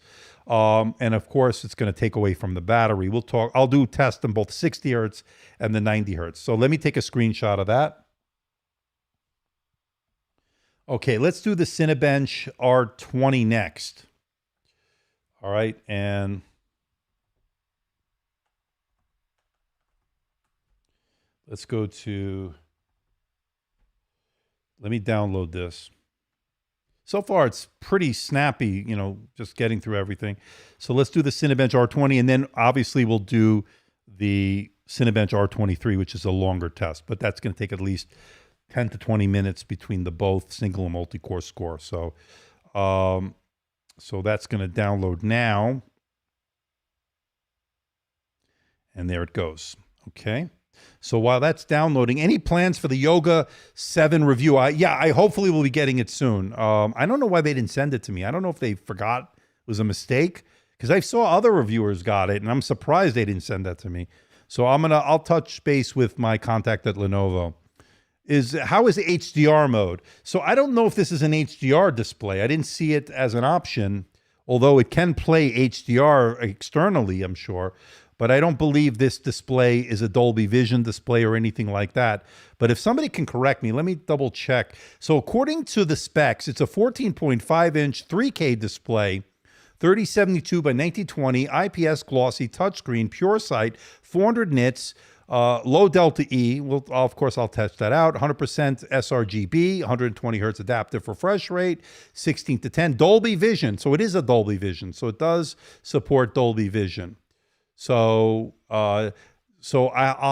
And of course, it's going to take away from the battery. I'll do tests on both 60 hertz and the 90 hertz. So let me take a screenshot of that. Okay, let's do the Cinebench R20 next. All right, and let's go to, let me download this. So far, it's pretty snappy, you know, just getting through everything. So let's do the Cinebench R20, and then obviously we'll do the Cinebench R23, which is a longer test. But that's going to take at least 10 to 20 minutes between the both single and multi-core score. So, so that's going to download now. And there it goes. Okay. So while that's downloading, any plans for the Yoga 7 review? I hopefully will be getting it soon. I don't know why they didn't send it to me. I don't know if they forgot it was a mistake, because I saw other reviewers got it, and I'm surprised they didn't send that to me. So I'll touch base with my contact at Lenovo. How is HDR mode? So I don't know if this is an HDR display. I didn't see it as an option, although it can play HDR externally, I'm sure. But I don't believe this display is a Dolby Vision display or anything like that. But if somebody can correct me, let me double check. So according to the specs, it's a 14.5-inch 3K display, 3072 by 1920, IPS glossy touchscreen, pure sight, 400 nits, low delta E. Of course, I'll test that out. 100% sRGB, 120 hertz adaptive refresh rate, 16 to 10. Dolby Vision. So it is a Dolby Vision. So it does support Dolby Vision. So, I'll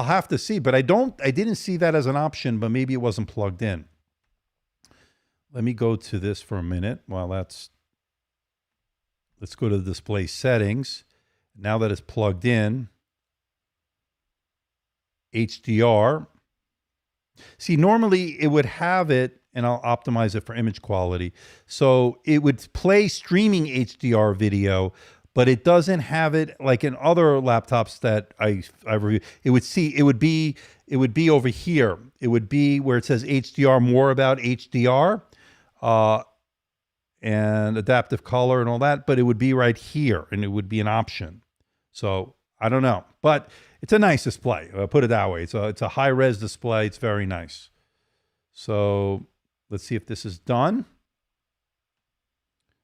have to see, but I didn't see that as an option, but maybe it wasn't plugged in. Let me go to this for a minute. Let's go to the display settings. Now that it's plugged in, HDR. See, normally it would have it, and I'll optimize it for image quality. So it would play streaming HDR video, but it doesn't have it like in other laptops that I reviewed. It would be over here. It would be where it says HDR, more about HDR, and adaptive color and all that, but it would be right here, and it would be an option. So I don't know, but it's a nice display. I'll put it that way. It's a high-res display. It's very nice. So let's see if this is done.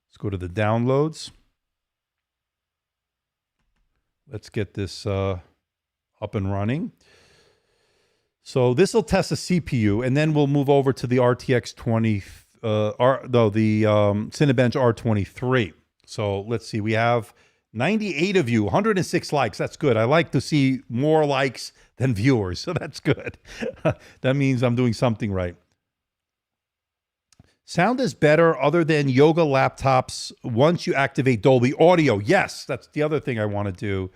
Let's go to the downloads. Let's get this up and running. So this will test the CPU, and then we'll move over to the RTX 20, the Cinebench R23. So let's see, we have 98 of you, 106 likes. That's good. I like to see more likes than viewers, so that's good. That means I'm doing something right. Sound is better other than Yoga laptops once you activate Dolby Audio. Yes, that's the other thing I want to do.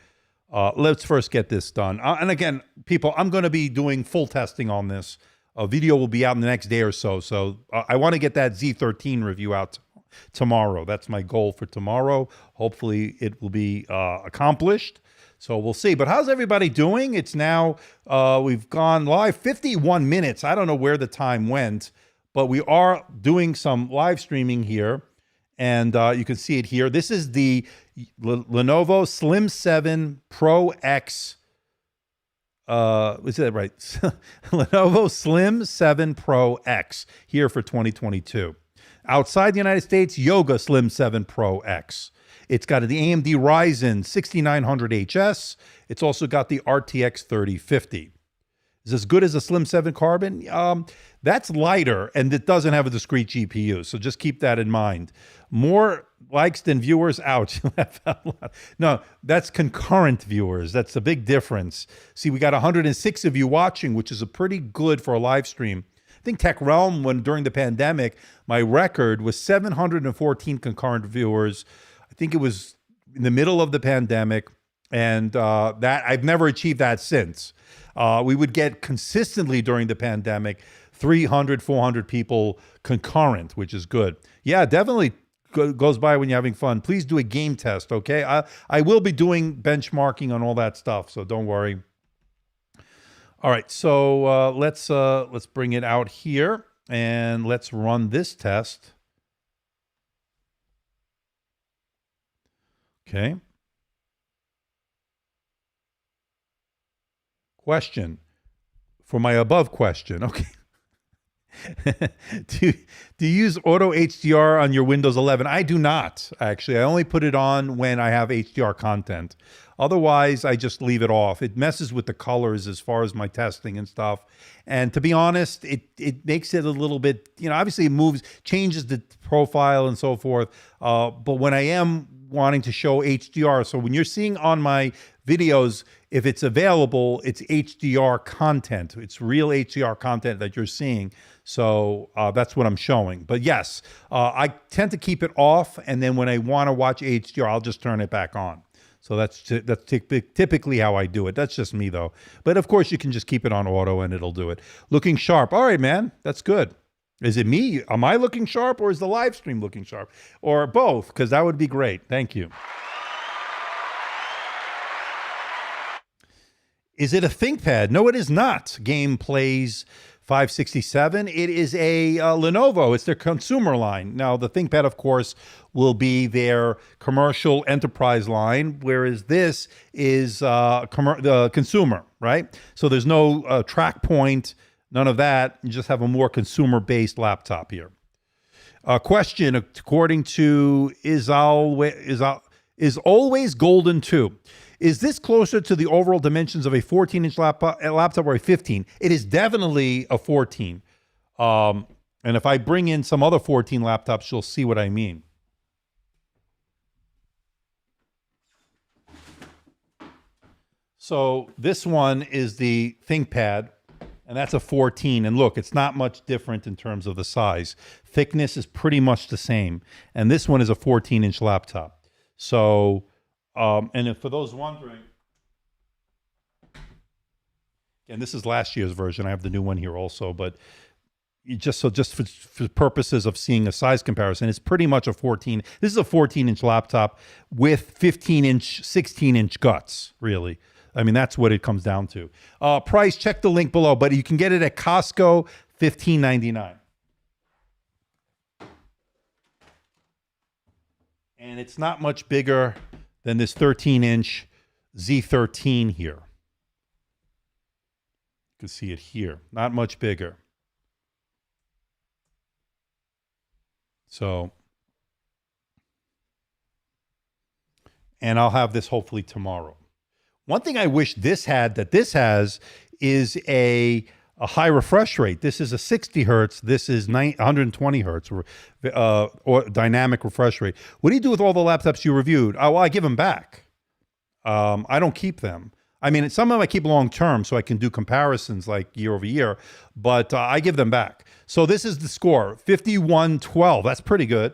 Let's first get this done. And again, people, I'm going to be doing full testing on this. A video will be out in the next day or so. So I want to get that Z13 review out tomorrow. That's my goal for tomorrow. Hopefully it will be accomplished. So we'll see. But how's everybody doing? It's now, we've gone live 51 minutes. I don't know where the time went, but we are doing some live streaming here. And you can see it here. This is the Lenovo Slim 7 Pro X is that right? Lenovo Slim 7 Pro X here for 2022. Outside the United States, Yoga Slim 7 Pro X. It's got the AMD Ryzen 6900HS. It's also got the RTX 3050. Is as good as a Slim 7 Carbon? That's lighter, and it doesn't have a discrete GPU, so just keep that in mind. More likes than viewers, ouch. No, that's concurrent viewers. That's a big difference. See, we got 106 of you watching, which is a pretty good for a live stream. I think Tech Realm, when during the pandemic, my record was 714 concurrent viewers. I think it was in the middle of the pandemic, and that I've never achieved that since. We would get consistently during the pandemic 300, 400 people concurrent, which is good. Yeah, definitely goes by when you're having fun. Please do a game test, okay? I will be doing benchmarking on all that stuff, so don't worry. All right, so let's bring it out here and let's run this test. Okay. Question for my above question. Okay. do you use auto HDR on your Windows 11? I do not, actually. I only put it on when I have HDR content. Otherwise, I just leave it off. It messes with the colors as far as my testing and stuff. And to be honest, it makes it a little bit, obviously it changes the profile and so forth. But when I am wanting to show HDR, so when you're seeing on my videos, if it's available, it's HDR content. It's real HDR content that you're seeing. So that's what I'm showing. But yes, I tend to keep it off, and then when I want to watch HDR, I'll just turn it back on. So that's typically how I do it. That's just me, though. But of course, you can just keep it on auto, and it'll do it. Looking sharp. All right, man. That's good. Is it me? Am I looking sharp, or is the live stream looking sharp? Or both? Because that would be great. Thank you. Is it a ThinkPad? No, it is not. Game Plays 567. It is a Lenovo. It's their consumer line. Now, the ThinkPad, of course, will be their commercial enterprise line, whereas this is the consumer, right? So there's no track point, none of that. You just have a more consumer-based laptop here. Question, according to is always golden 2. Is this closer to the overall dimensions of a 14-inch laptop or a 15? It is definitely a 14. And if I bring in some other 14 laptops, you'll see what I mean. So this one is the ThinkPad, and that's a 14. And look, it's not much different in terms of the size. Thickness is pretty much the same. And this one is a 14-inch laptop. So... and if for those wondering, and this is last year's version, I have the new one here also, but just for purposes of seeing a size comparison, it's pretty much a 14. This is a 14-inch laptop with 15-inch, 16-inch guts, really. I mean, that's what it comes down to. Price, check the link below, but you can get it at Costco, $15.99. And it's not much bigger than this 13-inch Z13 here. You can see it here. Not much bigger. So, and I'll have this hopefully tomorrow. One thing I wish this had that this has is a high refresh rate. This is a 60 hertz. This is 120 hertz or dynamic refresh rate. What do you do with all the laptops you reviewed? Oh, well, I give them back. I don't keep them. I mean, some of them I keep long term so I can do comparisons like year over year, but I give them back. So this is the score, 5112. That's pretty good.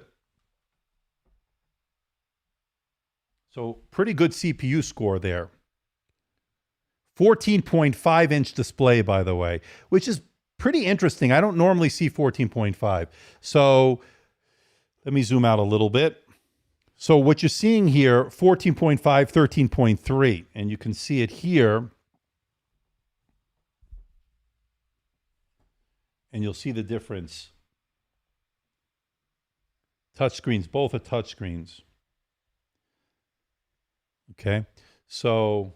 So pretty good CPU score there. 14.5-inch display, by the way, which is pretty interesting. I don't normally see 14.5. So let me zoom out a little bit. So what you're seeing here, 14.5, 13.3, and you can see it here. And you'll see the difference. Touchscreens, both are touchscreens. Okay, so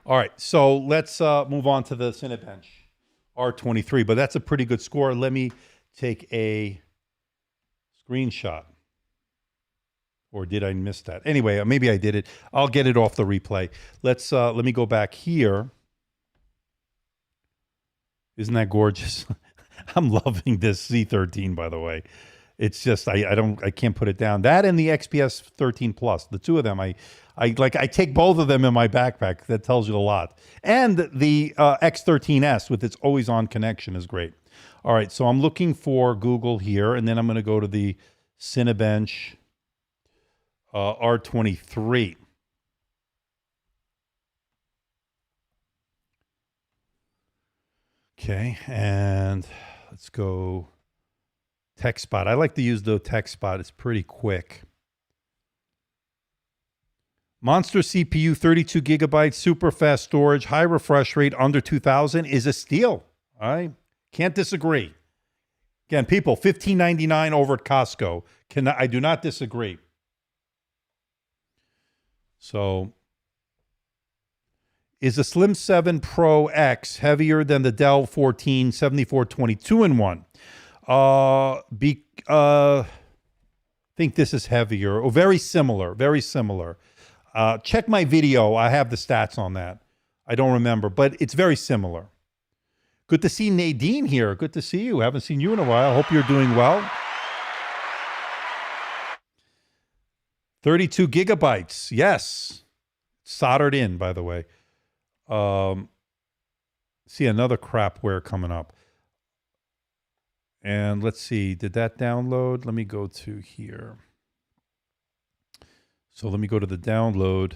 All right, so let's move on to the Cinebench R20, but that's a pretty good score. Let me take a screenshot. Or did I miss that? Anyway, maybe I did it. I'll get it off the replay. Let me go back here. Isn't that gorgeous? I'm loving this Z13, by the way. It's just I can't put it down. That and the XPS 13 Plus, the two of them, I take both of them in my backpack. That tells you a lot. And the X13S with its always on connection is great. All right, so I'm looking for Google here, and then I'm going to go to the Cinebench R23. Okay, and let's go TechSpot. I like to use the TechSpot. It's pretty quick. Monster CPU, 32 gigabytes, super fast storage, high refresh rate, under 2,000 is a steal. I can't disagree. Again, people, $15.99 over at Costco. I do not disagree. So, is the Slim 7 Pro X heavier than the Dell 14 7422 in 1? I think this is heavier. Oh, very similar. Very similar. Check my video. I have the stats on that. I don't remember, but it's very similar. Good to see Nadine here. Good to see you. Haven't seen you in a while. Hope you're doing well. 32 gigabytes. Yes. Soldered in, by the way. See another crapware coming up. And let's see, did that download? Let me go to here. So let me go to the download.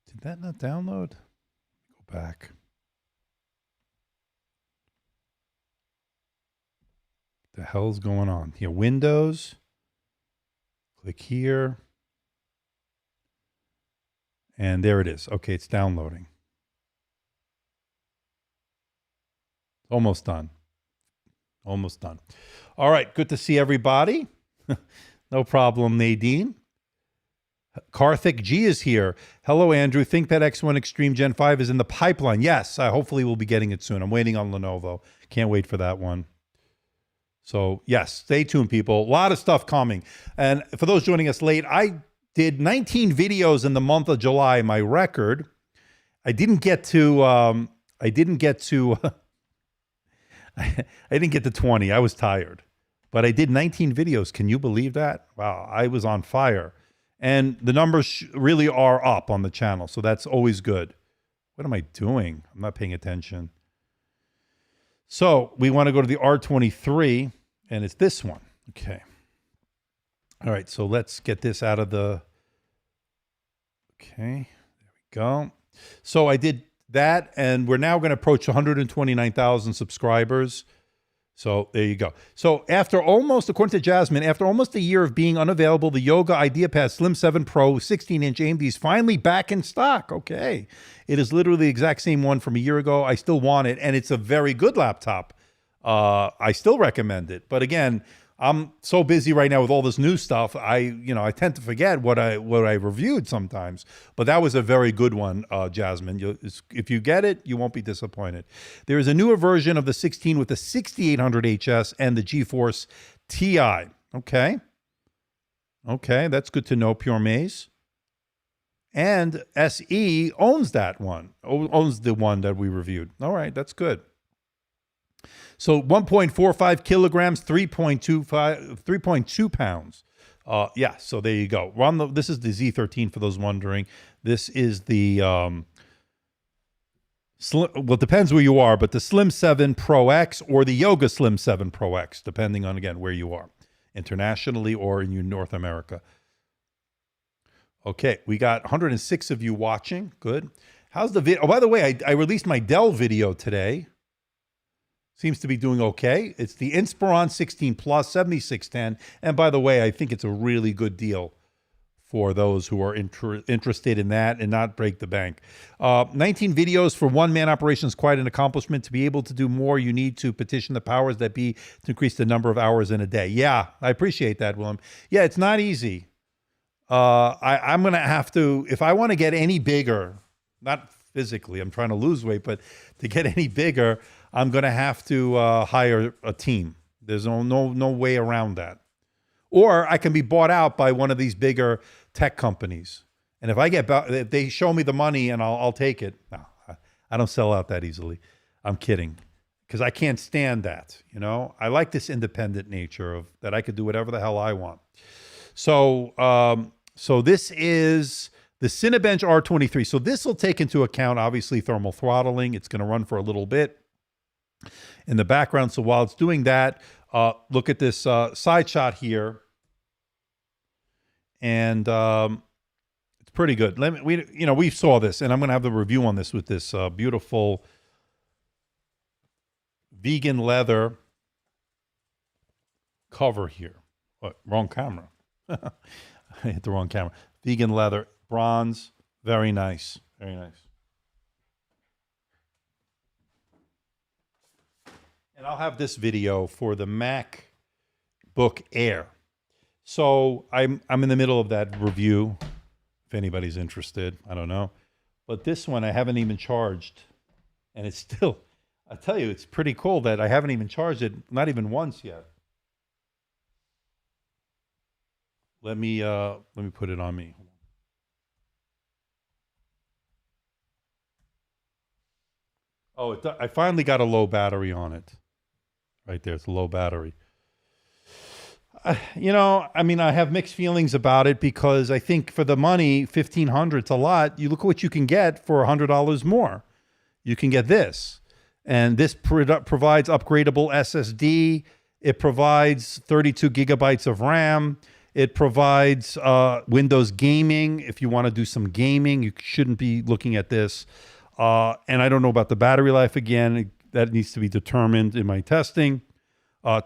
Did that not download? Go back. What the hell's going on? Here, Windows. Click here. And there it is. Okay, it's downloading. Almost done. Almost done. All right, good to see everybody. No problem, Nadine. Karthik G is here. Hello, Andrew. ThinkPad X1 Extreme Gen 5 is in the pipeline. Yes, I hopefully will be getting it soon. I'm waiting on Lenovo. Can't wait for that one. So, yes, stay tuned, people. A lot of stuff coming. And for those joining us late, I did 19 videos in the month of July, my record. I didn't get to I didn't get to 20. I was tired. But I did 19 videos. Can you believe that? Wow, I was on fire. And the numbers really are up on the channel, so that's always good. What am I doing? I'm not paying attention. So we want to go to the R23, and it's this one. Okay. All right, so let's get this out of the... Okay, there we go. So I did that, and we're now going to approach 129,000 subscribers. So there you go. So after almost, according to Jasmine, after almost a year of being unavailable, the Yoga IdeaPad Slim 7 Pro 16-inch AMD is finally back in stock. Okay. It is literally the exact same one from a year ago. I still want it, and it's a very good laptop. I still recommend it. But again, I'm so busy right now with all this new stuff. I tend to forget what I reviewed sometimes. But that was a very good one, Jasmine. If you get it, you won't be disappointed. There is a newer version of the 16 with the 6800HS and the GeForce TI. Okay. Okay, that's good to know, Pure Maze. And SE owns that one, owns the one that we reviewed. All right, that's good. So 1.45 kilograms, 3.2 pounds. Yeah, so there you go. We're on this is the Z13 for those wondering. This is the, well, it depends where you are, but the Slim 7 Pro X or the Yoga Slim 7 Pro X, depending on, again, where you are, internationally or in North America. Okay, we got 106 of you watching. Good. How's the video? Oh, by the way, I released my Dell video today. Seems to be doing okay. It's the Inspiron 16 Plus 7610. And by the way, I think it's a really good deal for those who are interested in that and not break the bank. 19 videos for one-man operation is quite an accomplishment. To be able to do more, you need to petition the powers that be to increase the number of hours in a day. Yeah, I appreciate that, Willem. Yeah, it's not easy. I'm going to have to, if I want to get any bigger, not physically, I'm trying to lose weight, but to get any bigger, I'm going to have to hire a team. There's no way around that. Or I can be bought out by one of these bigger tech companies. And if they show me the money and I'll take it. No, I don't sell out that easily. I'm kidding. Because I can't stand that, you know? I like this independent nature of that I could do whatever the hell I want. So, so this is the Cinebench R23. So this will take into account, obviously, thermal throttling. It's going to run for a little bit in the background. So while it's doing that, look at this side shot here. And it's pretty good. We saw this, and I'm going to have the review on this with this beautiful vegan leather cover here. What? Wrong camera. I hit the wrong camera. Vegan leather, bronze, very nice, very nice. And I'll have this video for the MacBook Air. So I'm in the middle of that review. If anybody's interested, I don't know. But this one I haven't even charged, and it's still. I tell you, it's pretty cool that I haven't even charged it, not even once yet. Let me put it on me. Oh, I finally got a low battery on it. Right there, it's a low battery. You know, I mean, I have mixed feelings about it because I think for the money, $1,500's a lot. You look at what you can get for $100 more. You can get this. And this provides upgradable SSD. It provides 32 gigabytes of RAM. It provides Windows gaming. If you want to do some gaming, you shouldn't be looking at this. And I don't know about the battery life again. That needs to be determined in my testing.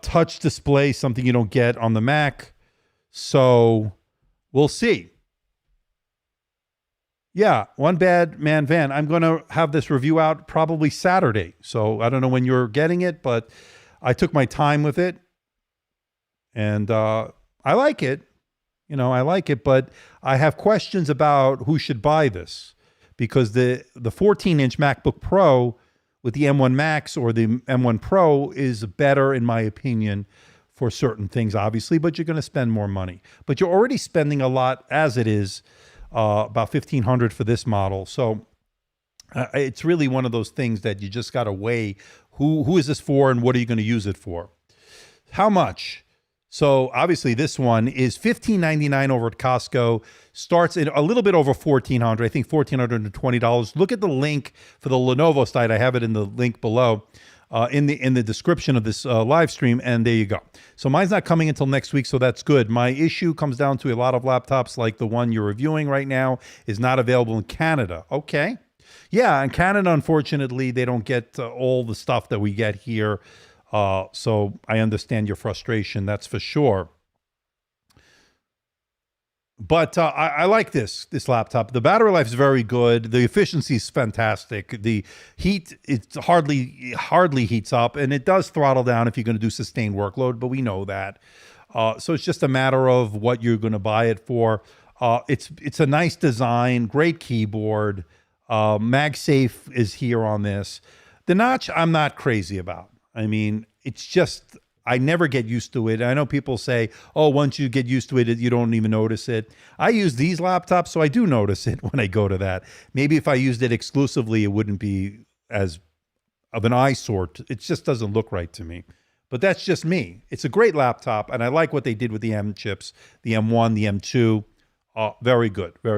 Touch display, something you don't get on the Mac. So we'll see. Yeah, one bad man van. I'm going to have this review out probably Saturday. So I don't know when you're getting it, but I took my time with it. And I like it. You know, I like it, but I have questions about who should buy this. Because the 14-inch MacBook Pro with the M1 Max or the M1 Pro is better, in my opinion, for certain things, obviously, but you're going to spend more money. But you're already spending a lot as it is, about $1,500 for this model. So it's really one of those things that you just got to weigh who is this for and what are you going to use it for? How much? So obviously this one is $1,599 over at Costco. Starts at a little bit over $1,400. I think $1,420. Look at the link for the Lenovo site. I have it in the link below, in the description of this live stream, and there you go. So mine's not coming until next week, so that's good. My issue comes down to a lot of laptops like the one you're reviewing right now is not available in Canada. Okay. Yeah, in Canada, unfortunately, they don't get all the stuff that we get here. So I understand your frustration, that's for sure. But I like this laptop. The battery life is very good. The efficiency is fantastic. The heat, it hardly heats up, and it does throttle down if you're going to do sustained workload, but we know that. So it's just a matter of what you're going to buy it for. It's a nice design, great keyboard. MagSafe is here on this. The notch, I'm not crazy about. I mean, it's just, I never get used to it. I know people say, oh, once you get used to it, you don't even notice it. I use these laptops, so I do notice it when I go to that. Maybe if I used it exclusively, it wouldn't be as of an eyesore. It just doesn't look right to me. But that's just me. It's a great laptop, and I like what they did with the M chips, the M1, the M2. Very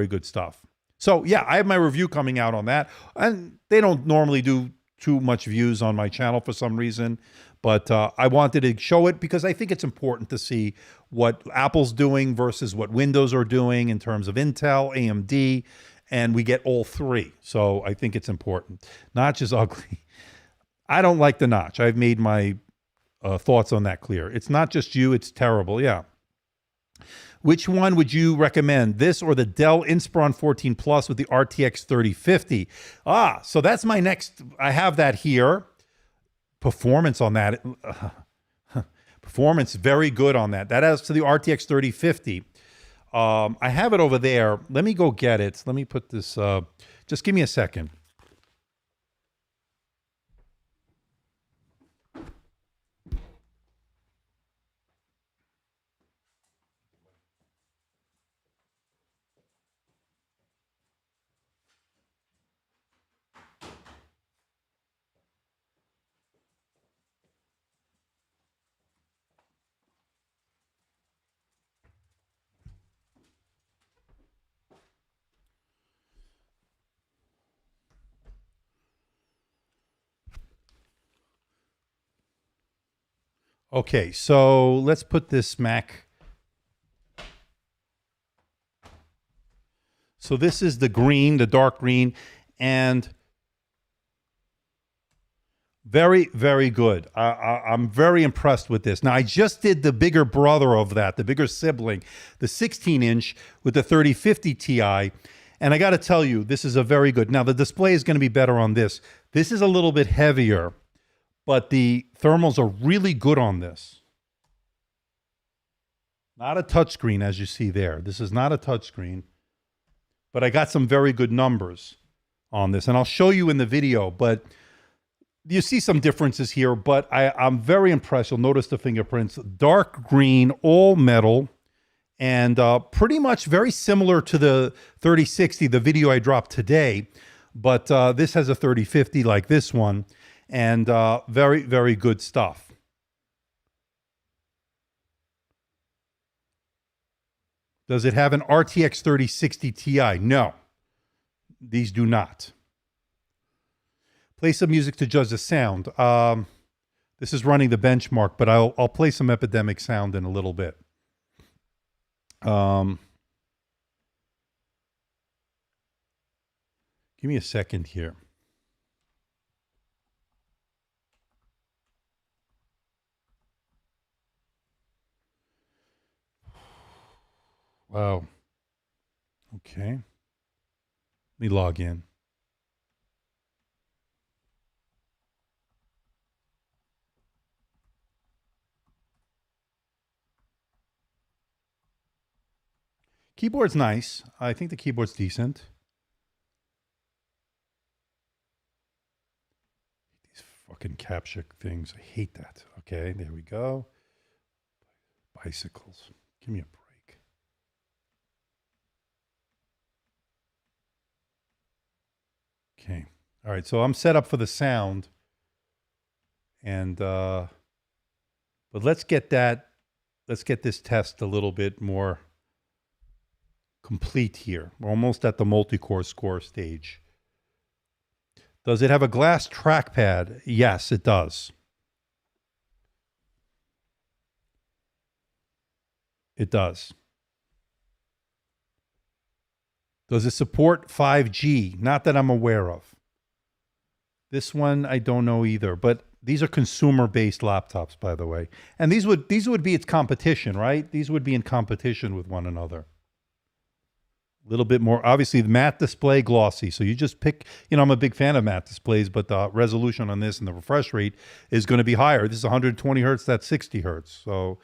good stuff. So yeah, I have my review coming out on that. And they don't normally do too much views on my channel for some reason, but I wanted to show it because I think it's important to see what Apple's doing versus what Windows are doing in terms of Intel, AMD, and we get all three. So I think it's important. Notch is ugly. I don't like the notch. I've made my thoughts on that clear. It's not just you, it's terrible, yeah. Which one would you recommend, this or the Dell Inspiron 14 Plus with the RTX 3050? So that's my next. I have that here. Performance on that. Performance very good on that. That adds to the RTX 3050. I have it over there. Let me go get it. Let me put this, just give me a second. Okay, so let's put this Mac. So this is the green, the dark green, and very, very good. I'm very impressed with this. Now, I just did the bigger brother of that, the bigger sibling, the 16-inch with the 3050 Ti, and I got to tell you, this is a very good. Now, the display is going to be better on this. This is a little bit heavier, but the thermals are really good on this. Not a touchscreen, as you see there. This is not a touchscreen, but I got some very good numbers on this, and I'll show you in the video, but you see some differences here, but I'm very impressed. You'll notice the fingerprints. Dark green, all metal, and pretty much very similar to the 3060, the video I dropped today, but this has a 3050 like this one, and very, very good stuff. Does it have an RTX 3060 Ti? No, these do not. Play some music to judge the sound. This is running the benchmark, but I'll play some Epidemic sound in a little bit. Give me a second here. Wow. Okay. Let me log in. Keyboard's nice. I think the keyboard's decent. These fucking capture things. I hate that. Okay, there we go. Bicycles. Give me a break. Okay. All right, so I'm set up for the sound. And but let's get this test a little bit more complete here. We're almost at the multi-core score stage. Does it have a glass trackpad? Yes, it does. It does. Does it support 5G? Not that I'm aware of. This one, I don't know either, but these are consumer-based laptops, by the way. And these would be its competition, right? These would be in competition with one another. A little bit more, obviously, the matte display, glossy. So you just pick, I'm a big fan of matte displays, but the resolution on this and the refresh rate is going to be higher. This is 120 hertz, that's 60 hertz. So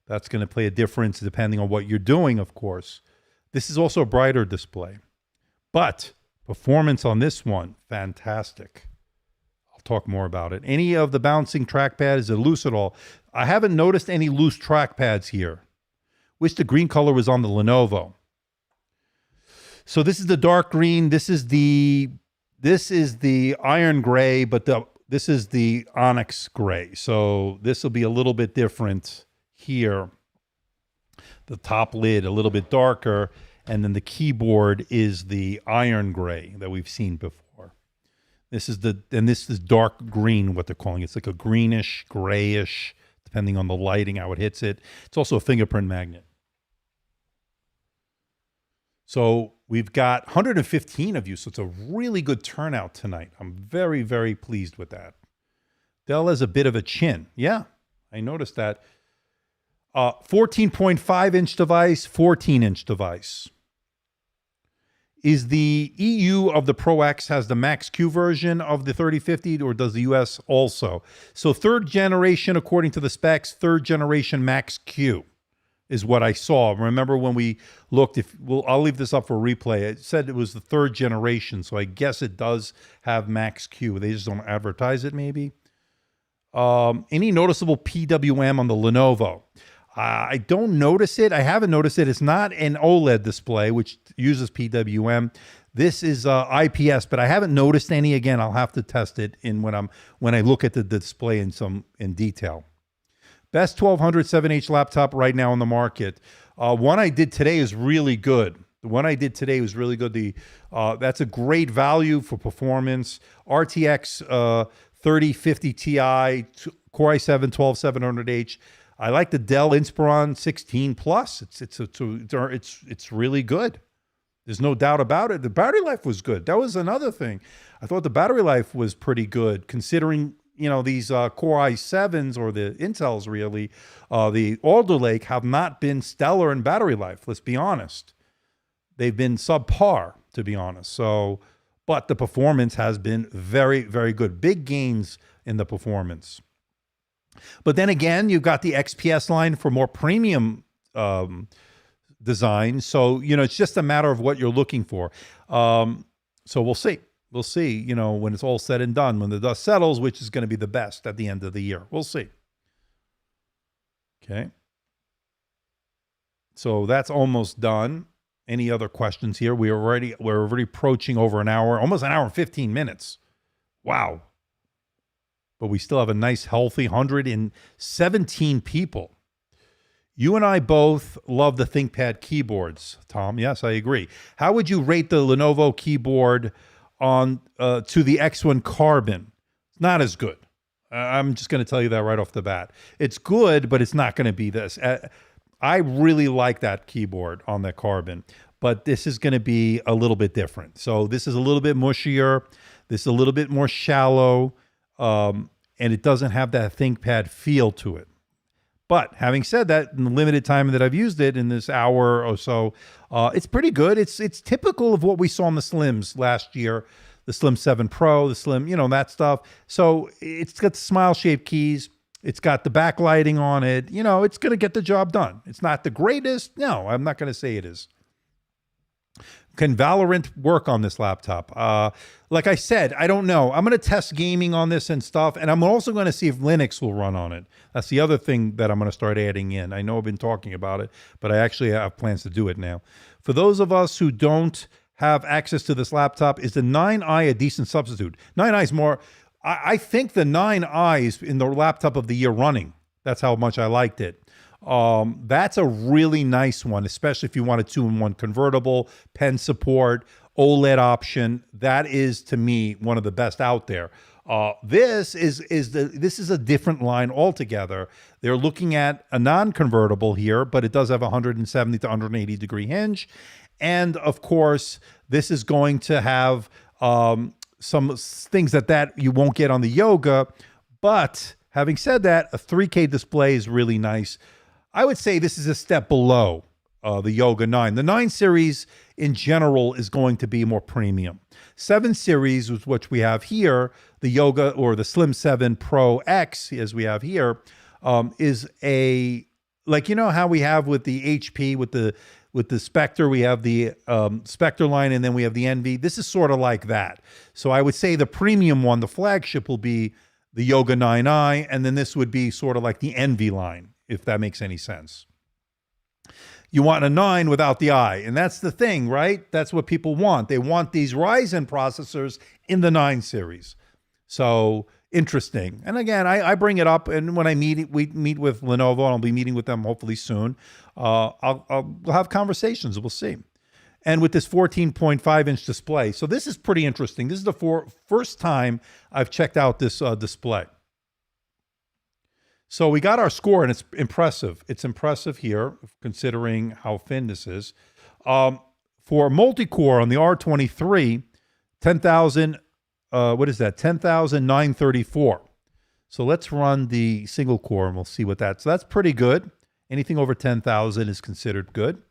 that's going to play a difference depending on what you're doing, of course. This is also a brighter display. But performance on this one, fantastic. I'll talk more about it. Any of the bouncing trackpad, is it loose at all? I haven't noticed any loose trackpads here. Wish the green color was on the Lenovo. So this is the dark green. This is the iron gray, but this is the onyx gray. So this will be a little bit different here. The top lid a little bit darker, and then the keyboard is the iron gray that we've seen before. This is dark green, what they're calling it. It's like a greenish, grayish, depending on the lighting, how it hits it. It's also a fingerprint magnet. So we've got 115 of you, so it's a really good turnout tonight. I'm very, very pleased with that. Dell has a bit of a chin. Yeah, I noticed that. 14.5-inch device, 14-inch device. Is the EU of the Pro X has the Max Q version of the 3050, or does the US also? So third generation, according to the specs, third generation Max Q. is what I saw. Remember when we looked, I'll leave this up for replay. It said it was the 3rd generation, so I guess it does have max Q. They just don't advertise it maybe. Any noticeable PWM on the Lenovo? I don't notice it. I haven't noticed it. It's not an OLED display, which uses PWM. This is IPS, but I haven't noticed any. Again, I'll have to test it when I look at the display in detail. Best 1200 7H laptop right now on the market. One I did today is really good. The one I did today was really good. That's a great value for performance. RTX 3050 Ti, Core i7 12700H. I like the Dell Inspiron 16 Plus. It's really good. There's no doubt about it. The battery life was good. That was another thing. I thought the battery life was pretty good considering, these Core i7s or the Intels really, the Alder Lake have not been stellar in battery life. Let's be honest. They've been subpar, to be honest. But the performance has been very, very good. Big gains in the performance. But then again, you've got the XPS line for more premium design. So, it's just a matter of what you're looking for. So we'll see. We'll see, when it's all said and done, when the dust settles, which is going to be the best at the end of the year. We'll see. Okay. So that's almost done. Any other questions here? We're already approaching over an hour, almost an hour and 15 minutes. Wow. But we still have a nice, healthy 117 people. You and I both love the ThinkPad keyboards, Tom. Yes, I agree. How would you rate the Lenovo keyboard on to the X1 Carbon? It's not as good. I'm just going to tell you that right off the bat. It's good, but it's not going to be this. I really like that keyboard on the Carbon, but this is going to be a little bit different. So this is a little bit mushier. This is a little bit more shallow, and it doesn't have that ThinkPad feel to it. But having said that, in the limited time that I've used it in this hour or so, it's pretty good. It's typical of what we saw on the Slims last year, the Slim 7 Pro, the Slim, that stuff. So it's got the smile-shaped keys. It's got the backlighting on it. It's going to get the job done. It's not the greatest. No, I'm not going to say it is. Can Valorant work on this laptop? Like I said, I don't know. I'm going to test gaming on this and stuff, and I'm also going to see if Linux will run on it. That's the other thing that I'm going to start adding in. I know I've been talking about it, but I actually have plans to do it now. For those of us who don't have access to this laptop, is the 9i a decent substitute? 9i is more... I think the 9i is in the laptop of the year running. That's how much I liked it. That's a really nice one, especially if you want a 2-in-1 convertible, pen support, OLED option. That is, to me, one of the best out there. This is a different line altogether. They're looking at a non-convertible here, but it does have a 170 to 180 degree hinge. And of course, this is going to have some things that you won't get on the Yoga. But having said that, a 3K display is really nice. I would say this is a step below the Yoga 9. The 9 series in general is going to be more premium. 7 series, which we have here, the Yoga or the Slim 7 Pro X, as we have here, is a, like, how we have with the HP, with the Spectre, we have the Spectre line, and then we have the Envy. This is sort of like that. So I would say the premium one, the flagship, will be the Yoga 9i, and then this would be sort of like the Envy line, if that makes any sense. You want a 9 without the I, and that's the thing, right? That's what people want. They want these Ryzen processors in the 9 series. So interesting. And again, I bring it up, and when we meet with Lenovo, and I'll be meeting with them hopefully soon. I'll have conversations. We'll see. And with this 14.5-inch display, so this is pretty interesting. This is the first time I've checked out this display. So we got our score, and it's impressive. It's impressive here, considering how thin this is. For multi-core on the R23, 10,000. What is that? 10,934. So let's run the single core and we'll see what that's. So that's pretty good. Anything over 10,000 is considered good.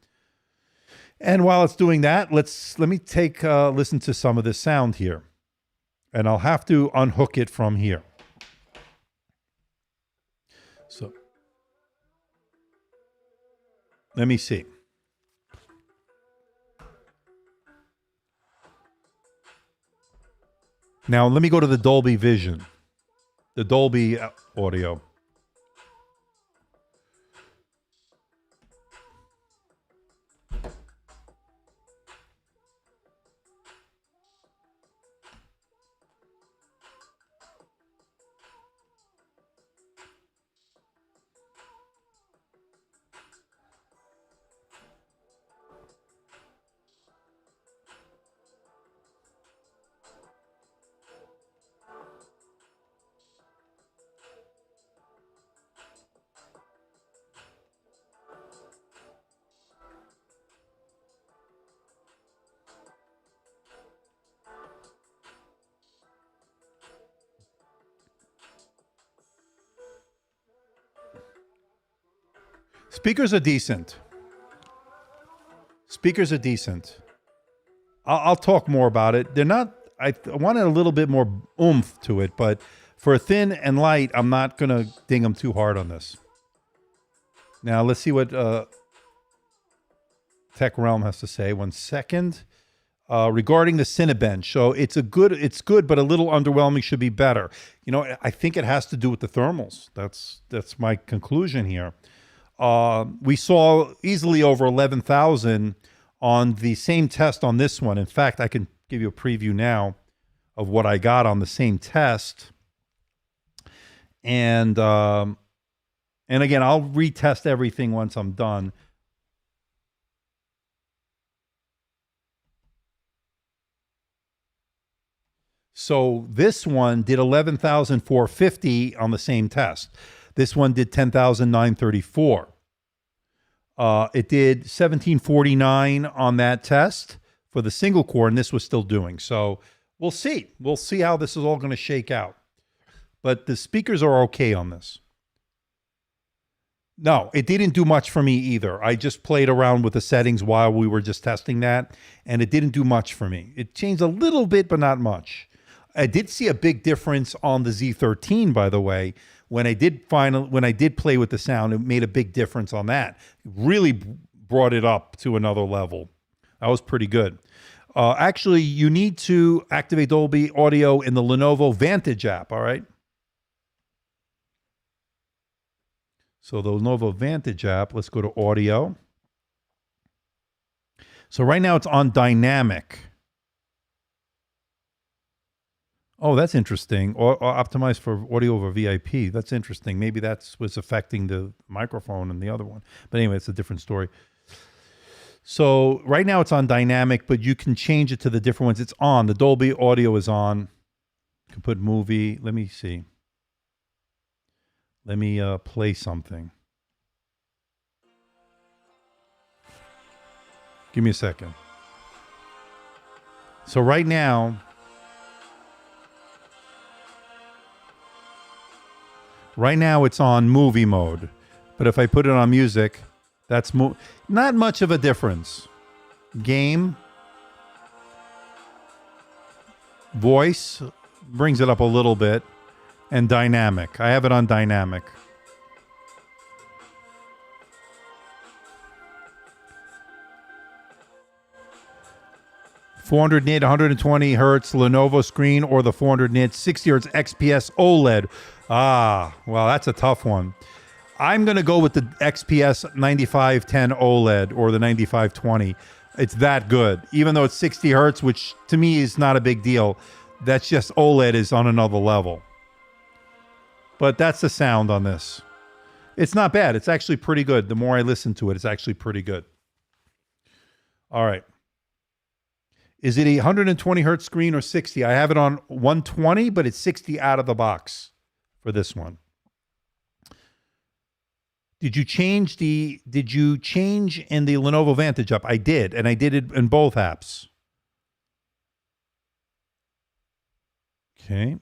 And while it's doing that, let me take listen to some of this sound here. And I'll have to unhook it from here. So Let me see. Now, let me go to the Dolby Vision, the Dolby audio. Speakers are decent. Speakers are decent. I'll talk more about it. They're not, I wanted a little bit more oomph to it, but for thin and light, I'm not going to ding them too hard on this. Now, let's see what Tech Realm has to say. 1 second. Regarding the Cinebench, so it's good, but a little underwhelming. Should be better. You know, I think it has to do with the thermals. That's my conclusion here. We saw easily over 11,000 on the same test on this one. In fact, I can give you a preview now of what I got on the same test. And again, I'll retest everything once I'm done. So this one did 11,450 on the same test. This one did 10,934. It did 1749 on that test for the single core, and this was still doing. So we'll see. We'll see how this is all going to shake out. But the speakers are okay on this. No, it didn't do much for me either. I just played around with the settings while we were just testing that, and it didn't do much for me. It changed a little bit, but not much. I did see a big difference on the Z13, by the way. When I did play with the sound, it made a big difference on that. It really brought it up to another level. That was pretty good. Actually, you need to activate Dolby Audio in the Lenovo Vantage app, all right? So the Lenovo Vantage app, let's go to Audio. So right now it's on Dynamic. Oh, that's interesting. Or optimized for audio over VIP. That's interesting. Maybe that's what's affecting the microphone and the other one. But anyway, it's a different story. So right now it's on Dynamic, but you can change it to the different ones. It's on. The Dolby Audio is on. You can put movie. Let me see. Let me play something. Give me a second. So right now... Right now it's on movie mode, but if I put it on music, that's not much of a difference. Game, voice brings it up a little bit, and dynamic. I have it on dynamic. $400 nit, 120 hertz Lenovo screen, or the 400 nit, 60 hertz XPS OLED. Ah, well, that's a tough one. I'm going to go with the XPS 9510 OLED or the 9520. It's that good. Even though it's 60 hertz, which to me is not a big deal, that's just OLED is on another level. But that's the sound on this. It's not bad. It's actually pretty good. The more I listen to it, it's actually pretty good. All right. Is it a 120 hertz screen or 60? I have it on 120, but it's 60 out of the box for this one. Did you change in the Lenovo Vantage app? I did, and I did it in both apps. Okay.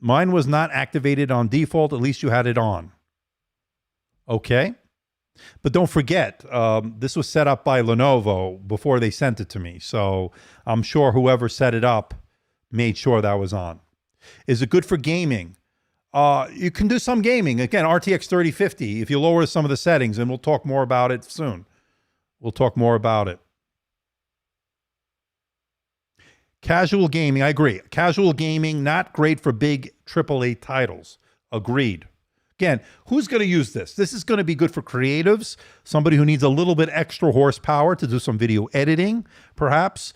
Mine was not activated on default. At least you had it on. Okay. But don't forget, this was set up by Lenovo before they sent it to me. So I'm sure whoever set it up made sure that was on. Is it good for gaming? You can do some gaming. Again, RTX 3050, if you lower some of the settings, and we'll talk more about it soon. We'll talk more about it. Casual gaming, I agree. Casual gaming, not great for big AAA titles. Agreed. Again, who's going to use this? This is going to be good for creatives, somebody who needs a little bit extra horsepower to do some video editing, perhaps.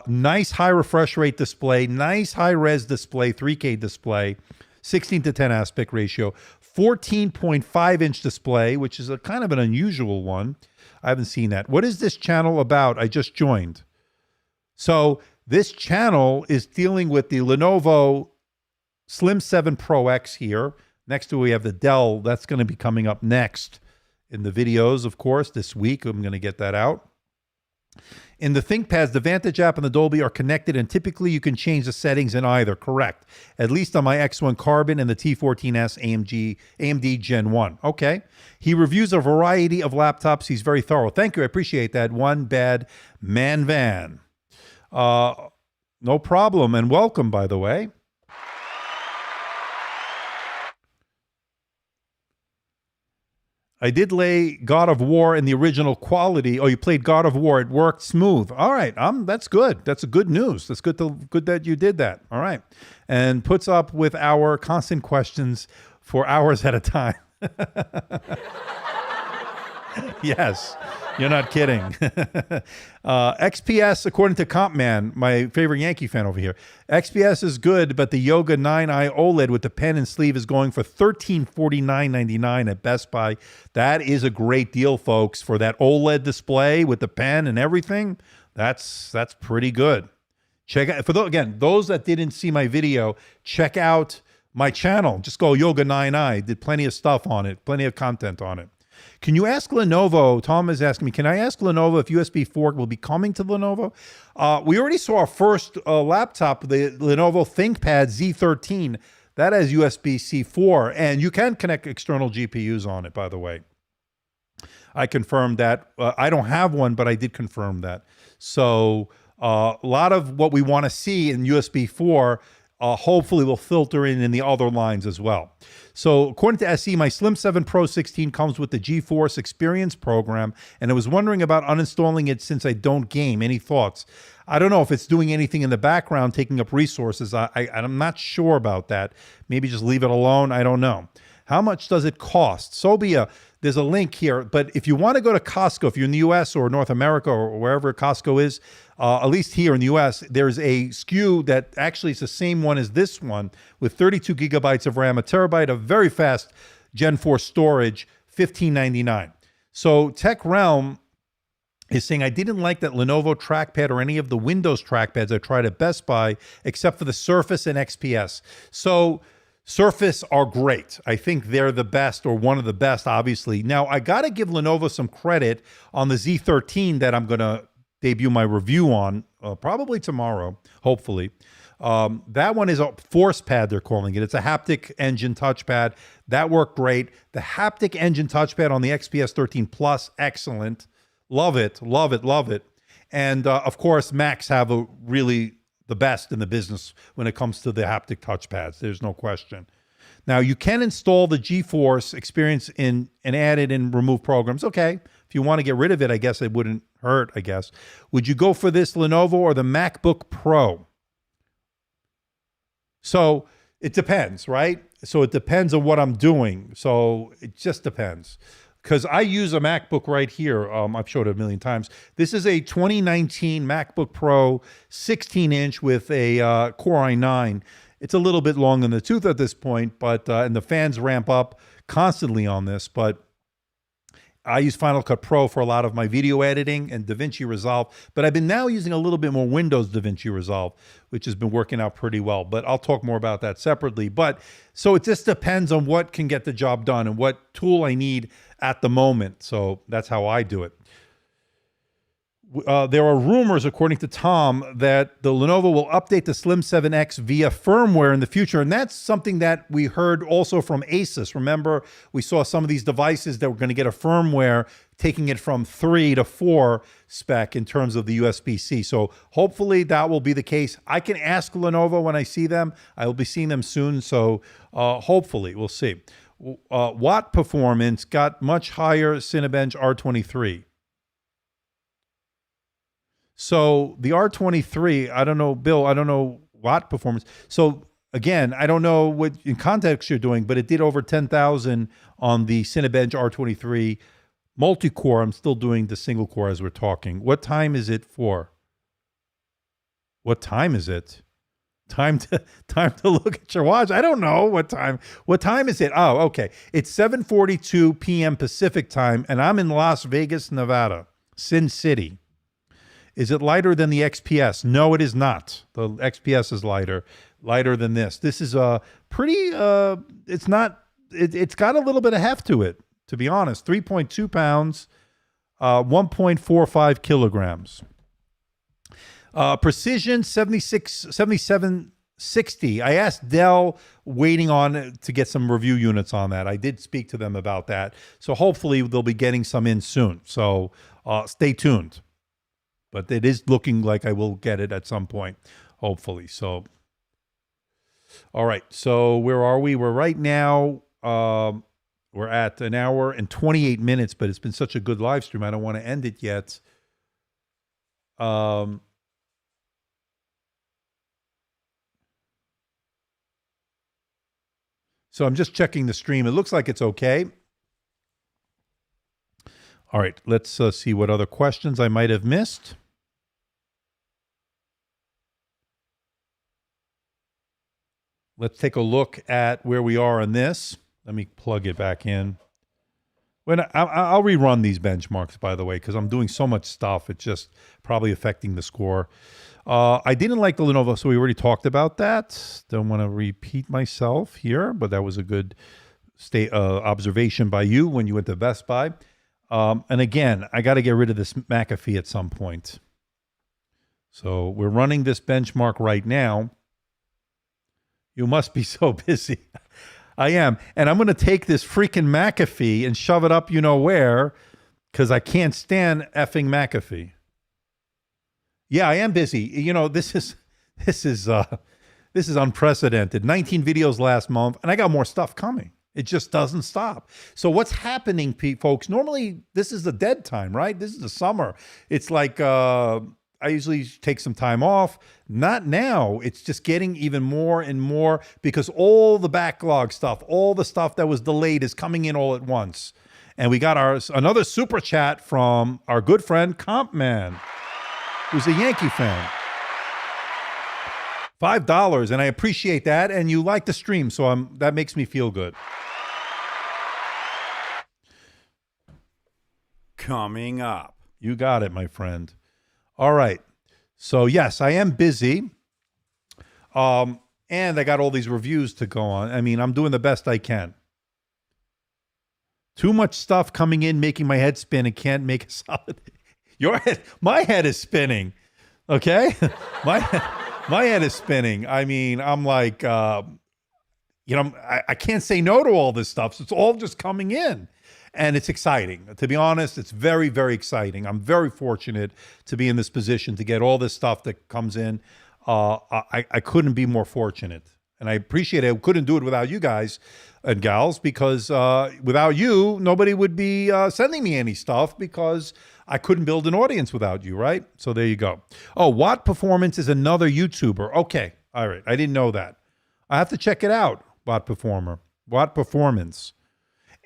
Nice high refresh rate display, nice high res display, 3K display, 16:10 aspect ratio, 14.5-inch display, which is a kind of an unusual one. I haven't seen that. What is this channel about? I just joined. So this channel is dealing with the Lenovo Slim 7 Pro X here. Next to it, we have the Dell. That's going to be coming up next in the videos, of course, this week. I'm going to get that out. In the ThinkPads, the Vantage app and the Dolby are connected, and typically you can change the settings in either, correct? At least on my X1 Carbon and the T14S AMD Gen 1. Okay. He reviews a variety of laptops. He's very thorough. Thank you. I appreciate that. One bad man van. No problem, and welcome, by the way. I did lay God of War in the original quality. Oh, you played God of War. It worked smooth. All right. That's good. That's a good news. That's good that you did that. All right. And puts up with our constant questions for hours at a time. Yes. You're not kidding. XPS, according to CompMan, my favorite Yankee fan over here, XPS is good, but the Yoga 9i OLED with the pen and sleeve is going for $1349.99 at Best Buy. That is a great deal, folks, for that OLED display with the pen and everything. That's pretty good. Check out, those that didn't see my video, check out my channel. Just go Yoga 9i. Did plenty of stuff on it, plenty of content on it. Can you ask Lenovo? Tom is asking me, can I ask Lenovo if USB 4 will be coming to Lenovo? We already saw our first laptop, the Lenovo ThinkPad Z13. That has USB-C 4, and you can connect external GPUs on it, by the way. I confirmed that. I don't have one, but I did confirm that. So a lot of what we want to see in USB 4 hopefully will filter in the other lines as well. So according to SE, my Slim 7 Pro 16 comes with the GeForce Experience program, and I was wondering about uninstalling it since I don't game. Any thoughts? I don't know if it's doing anything in the background, taking up resources. I'm not sure about that. Maybe just leave it alone. I don't know. How much does it cost? Sobia, there's a link here, but if you want to go to Costco, if you're in the US or North America or wherever Costco is, at least here in the US, there's a SKU that actually is the same one as this one with 32 gigabytes of RAM, a terabyte of very fast Gen 4 storage, $15.99. So Tech Realm is saying, I didn't like that Lenovo trackpad or any of the Windows trackpads I tried at Best Buy, except for the Surface and XPS. So Surface are great. I think they're the best, or one of the best, obviously. Now, I got to give Lenovo some credit on the Z13 that I'm going to debut my review on probably tomorrow, hopefully. That one is a force pad, they're calling it. It's a haptic engine touchpad. That worked great. The haptic engine touchpad on the XPS 13 Plus, excellent. Love it, love it, love it. And of course, Macs have the best in the business when it comes to the haptic touchpads. There's no question. Now, you can install the GeForce Experience and add it and remove programs. Okay, if you want to get rid of it, I guess it wouldn't hurt, I guess. Would you go for this Lenovo or the MacBook Pro? So it depends, right? So it depends on what I'm doing. So it just depends. Because I use a MacBook right here. I've showed it a million times. This is a 2019 MacBook Pro 16-inch with a Core i9. It's a little bit long in the tooth at this point, but and the fans ramp up constantly on this. But I use Final Cut Pro for a lot of my video editing and DaVinci Resolve. But I've been now using a little bit more Windows DaVinci Resolve, which has been working out pretty well. But I'll talk more about that separately. But so it just depends on what can get the job done and what tool I need at the moment. So that's how I do it. There are rumors, according to Tom, that the Lenovo will update the Slim 7X via firmware in the future. And that's something that we heard also from Asus. Remember, we saw some of these devices that were going to get a firmware, taking it from 3 to 4 spec in terms of the USB-C. So hopefully that will be the case. I can ask Lenovo when I see them. I will be seeing them soon. So hopefully we'll see. Watt performance got much higher Cinebench R23. So the R23, I don't know, Bill, I don't know watt performance. So again, I don't know what in context you're doing, but it did over 10,000 on the Cinebench R23 multi-core. I'm still doing the single core as we're talking. What time is it for? What time is it? Time to look at your watch. I don't know what time. What time is it? Oh, okay. It's 7:42 p.m. Pacific time, and I'm in Las Vegas, Nevada, Sin City. Is it lighter than the XPS? No, it is not. The XPS is lighter than this. This is a pretty, it's not, it's got a little bit of heft to it, to be honest. 3.2 pounds, 1.45 kilograms. Precision 7760. I asked Dell, waiting on to get some review units on that. I did speak to them about that. So hopefully they'll be getting some in soon. So stay tuned. But it is looking like I will get it at some point, hopefully. So, all right. So where are we? We're right now, we're at 1 hour and 28 minutes, but it's been such a good live stream. I don't want to end it yet. So I'm just checking the stream. It looks like it's okay. All right. Let's see what other questions I might have missed. Let's take a look at where we are on this. Let me plug it back in. I'll rerun these benchmarks, by the way, because I'm doing so much stuff. It's just probably affecting the score. I didn't like the Lenovo, so we already talked about that. Don't want to repeat myself here, but that was a good observation by you when you went to Best Buy. And again, I got to get rid of this McAfee at some point. So we're running this benchmark right now. You must be so busy. I am. And I'm going to take this freaking McAfee and shove it up you know where, because I can't stand effing McAfee. Yeah, I am busy. You know, this is unprecedented. 19 videos last month, and I got more stuff coming. It just doesn't stop. So what's happening, folks? Normally, this is the dead time, right? This is the summer. It's like I usually take some time off. Not now. It's just getting even more and more because all the backlog stuff, all the stuff that was delayed is coming in all at once. And we got another super chat from our good friend Comp Man, who's a Yankee fan. $5, and I appreciate that. And you like the stream, so that makes me feel good. Coming up. You got it, my friend. All right. So, yes, I am busy. And I got all these reviews to go on. I mean, I'm doing the best I can. Too much stuff coming in, making my head spin, and can't make a solid. My head is spinning. Okay? My head is spinning. I mean, I'm like, I can't say no to all this stuff. So it's all just coming in. And it's exciting. To be honest, it's very, very exciting. I'm very fortunate to be in this position to get all this stuff that comes in. I couldn't be more fortunate. And I appreciate it. I couldn't do it without you guys and gals because without you, nobody would be sending me any stuff because I couldn't build an audience without you, right? So there you go. Oh, Watt Performance is another YouTuber. Okay. All right. I didn't know that. I have to check it out, Watt Performance.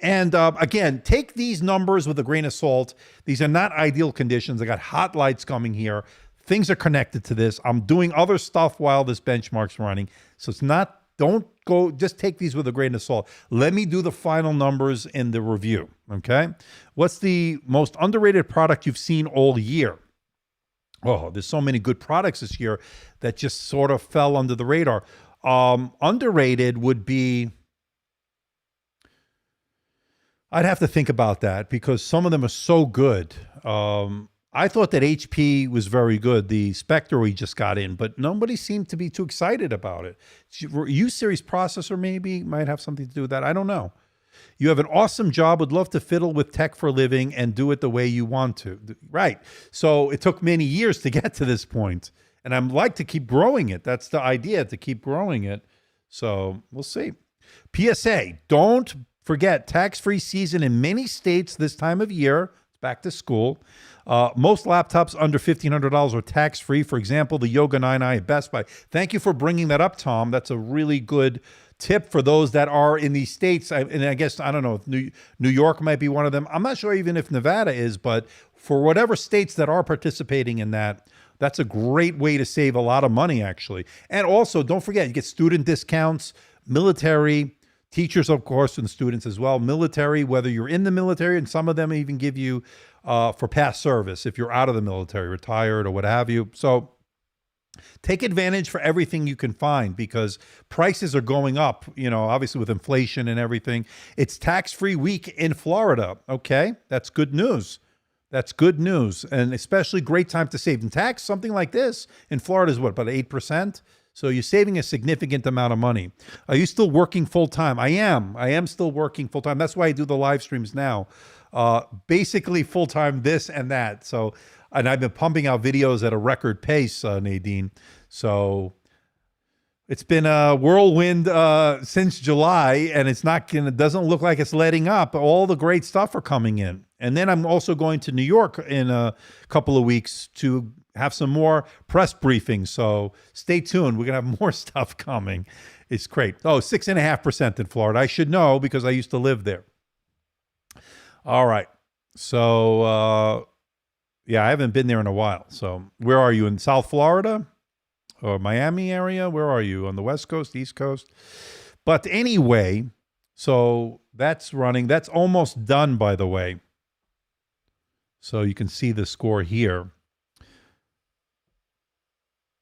And again, take these numbers with a grain of salt. These are not ideal conditions. I got hot lights coming here. Things are connected to this. I'm doing other stuff while this benchmark's running. So it's not, don't go, just take these with a grain of salt. Let me do the final numbers in the review, okay? What's the most underrated product you've seen all year? Oh, there's so many good products this year that just sort of fell under the radar. Underrated would be, I'd have to think about that because some of them are so good. I thought that HP was very good. The Spectre we just got in, but nobody seemed to be too excited about it. U-series processor maybe might have something to do with that. I don't know. You have an awesome job. Would love to fiddle with tech for a living and do it the way you want to. Right. So it took many years to get to this point, and I'd like to keep growing it. That's the idea, to keep growing it. So we'll see. PSA, don't forget tax-free season in many states this time of year. It's back to school. Most laptops under $1,500 are tax-free. For example, the Yoga 9i at Best Buy. Thank you for bringing that up, Tom. That's a really good tip for those that are in these states. And I guess, I don't know if New York might be one of them. I'm not sure even if Nevada is, but for whatever states that are participating in that, that's a great way to save a lot of money, actually. And also, don't forget, you get student discounts, military, teachers, of course, and students as well. Military, whether you're in the military, and some of them even give you for past service if you're out of the military, retired or what have you. So take advantage for everything you can find, because prices are going up, obviously with inflation and everything. It's tax-free week in Florida. Okay, that's good news. That's good news, and especially great time to save. And tax, something like this in Florida is what, about 8%? So you're saving a significant amount of money. Are you still working full-time? I am still working full-time. That's why I do the live streams now. Basically full-time this and that. So, and I've been pumping out videos at a record pace, Nadine. So it's been a whirlwind since July, and it doesn't look like it's letting up. All the great stuff are coming in. And then I'm also going to New York in a couple of weeks to have some more press briefings. So stay tuned. We're going to have more stuff coming. It's great. Oh, 6.5% in Florida. I should know because I used to live there. All right. So, yeah, I haven't been there in a while. So where are you, in South Florida or Miami area? Where are you, on the West Coast, East Coast? But anyway, so that's running. That's almost done, by the way. So you can see the score here.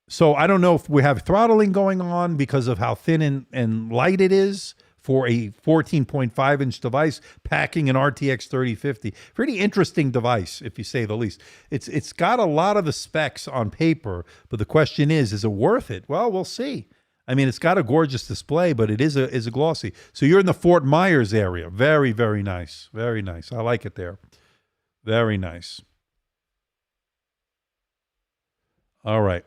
So I don't know if we have throttling going on because of how thin and light it is for a 14.5-inch device packing an RTX 3050. Pretty interesting device, if you say the least. It's got a lot of the specs on paper, but the question is it worth it? Well, we'll see. I mean, it's got a gorgeous display, but it is a glossy. So you're in the Fort Myers area. Very, very nice. Very nice. I like it there. Very nice. All right.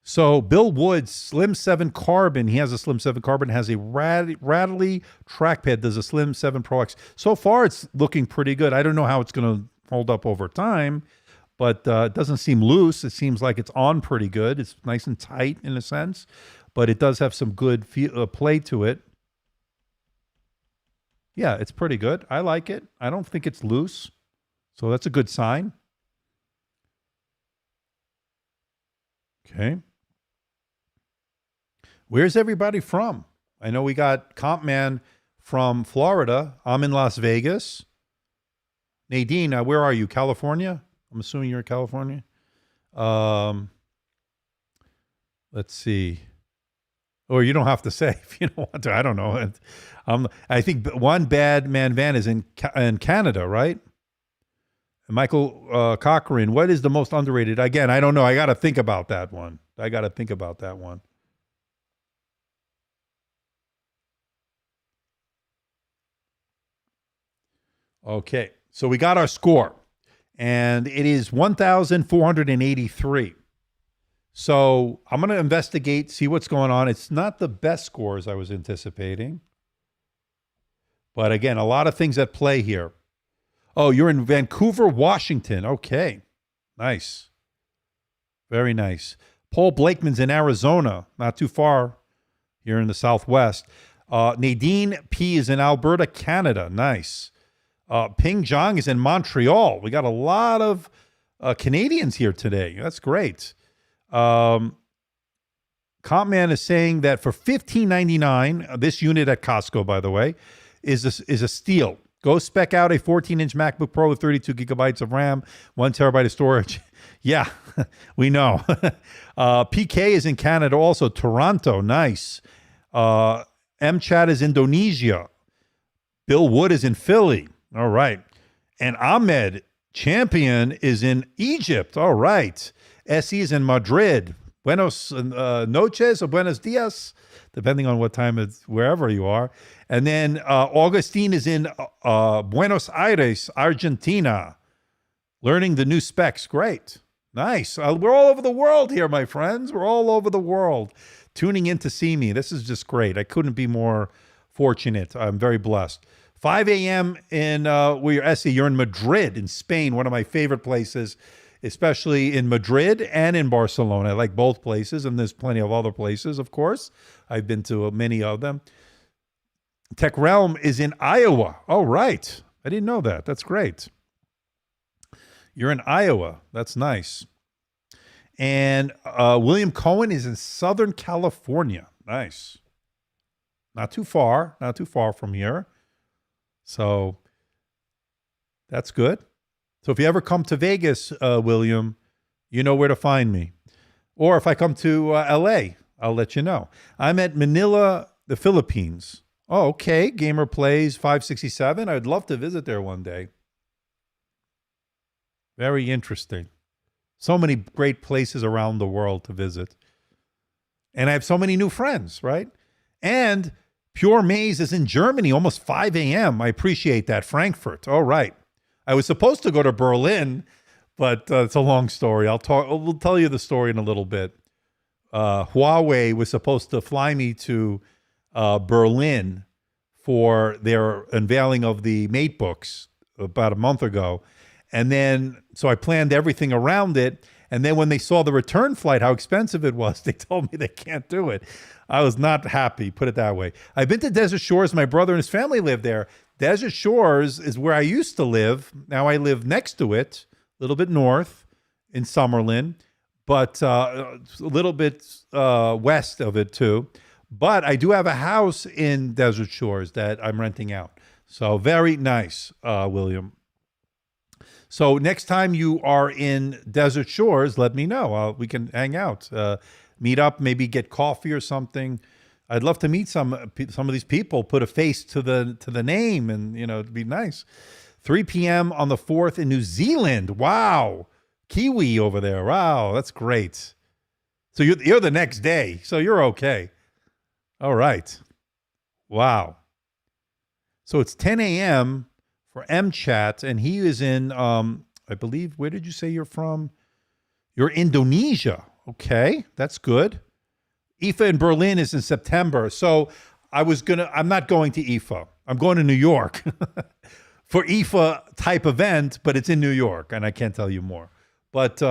So Bill Wood's Slim 7 Carbon, he has a Slim 7 Carbon, has a rattly trackpad. There's a Slim 7 Pro X. So far, it's looking pretty good. I don't know how it's going to hold up over time, but it doesn't seem loose. It seems like it's on pretty good. It's nice and tight in a sense, but it does have some good play to it. Yeah, it's pretty good. I like it. I don't think it's loose. So that's a good sign. Okay. Where's everybody from? I know we got Compman from Florida. I'm in Las Vegas. Nadine, where are you? California? I'm assuming you're in California. Let's see. Or you don't have to say if you don't want to. I don't know. I think One Bad Man Van is in Canada, right? Michael Cochran, what is the most underrated? Again, I don't know. I got to think about that one. Okay, so we got our score, and it is 1,483. So I'm going to investigate, see what's going on. It's not the best scores I was anticipating. But again, a lot of things at play here. Oh, you're in Vancouver, Washington. Okay, nice. Very nice. Paul Blakeman's in Arizona, not too far here in the Southwest. Nadine P. is in Alberta, Canada. Nice. Ping Zhang is in Montreal. We got a lot of Canadians here today. That's great. Compman is saying that for $15.99, this unit at Costco, by the way, is a steal. Go spec out a 14-inch MacBook Pro with 32 gigabytes of RAM, 1 terabyte of storage. Yeah, we know. PK is in Canada also. Toronto, nice. MChat is Indonesia. Bill Wood is in Philly. All right. And Ahmed Champion is in Egypt. All right. SE is in Madrid. Buenos noches or buenos dias, depending on what time it's wherever you are. And then Augustine is in Buenos Aires, Argentina, learning the new specs. Great. Nice. We're all over the world here, my friends. We're all over the world tuning in to see me. This is just great. I couldn't be more fortunate. I'm very blessed. 5 a.m. in where you're SE, you're in Madrid, in Spain, one of my favorite places, especially in Madrid and in Barcelona. I like both places, and there's plenty of other places, of course. I've been to many of them. Tech Realm is in Iowa. Oh, right. I didn't know that. That's great. You're in Iowa. That's nice. And William Cohen is in Southern California. Nice. Not too far from here. So that's good. So if you ever come to Vegas, William, you know where to find me. Or if I come to LA, I'll let you know. I'm at Manila, the Philippines. Oh, okay. Gamer Plays 567. I'd love to visit there one day. Very interesting. So many great places around the world to visit. And I have so many new friends, right? And Pure Maze is in Germany, almost 5 a.m. I appreciate that. Frankfurt. All right. I was supposed to go to Berlin, but it's a long story. We'll tell you the story in a little bit. Huawei was supposed to fly me to Berlin for their unveiling of the MateBooks about a month ago. And then, so I planned everything around it. And then when they saw the return flight, how expensive it was, they told me they can't do it. I was not happy, put it that way. I've been to Desert Shores. My brother and his family live there. Desert Shores is where I used to live. Now I live next to it, a little bit north in Summerlin, but a little bit west of it too. But I do have a house in Desert Shores that I'm renting out. So very nice, William. So next time you are in Desert Shores, let me know. We can hang out, meet up, maybe get coffee or something. I'd love to meet some of these people, put a face to the name, and it'd be nice. 3 p.m. on the 4th in New Zealand. Wow, Kiwi over there. Wow, that's great. So you're the next day, so you're okay. All right. Wow. So it's 10 a.m. for MChat, and he is in, I believe, where did you say you're from? You're Indonesia. Okay, that's good. IFA in Berlin is in September. So I'm not going to IFA. I'm going to New York for IFA type event, but it's in New York, and I can't tell you more. But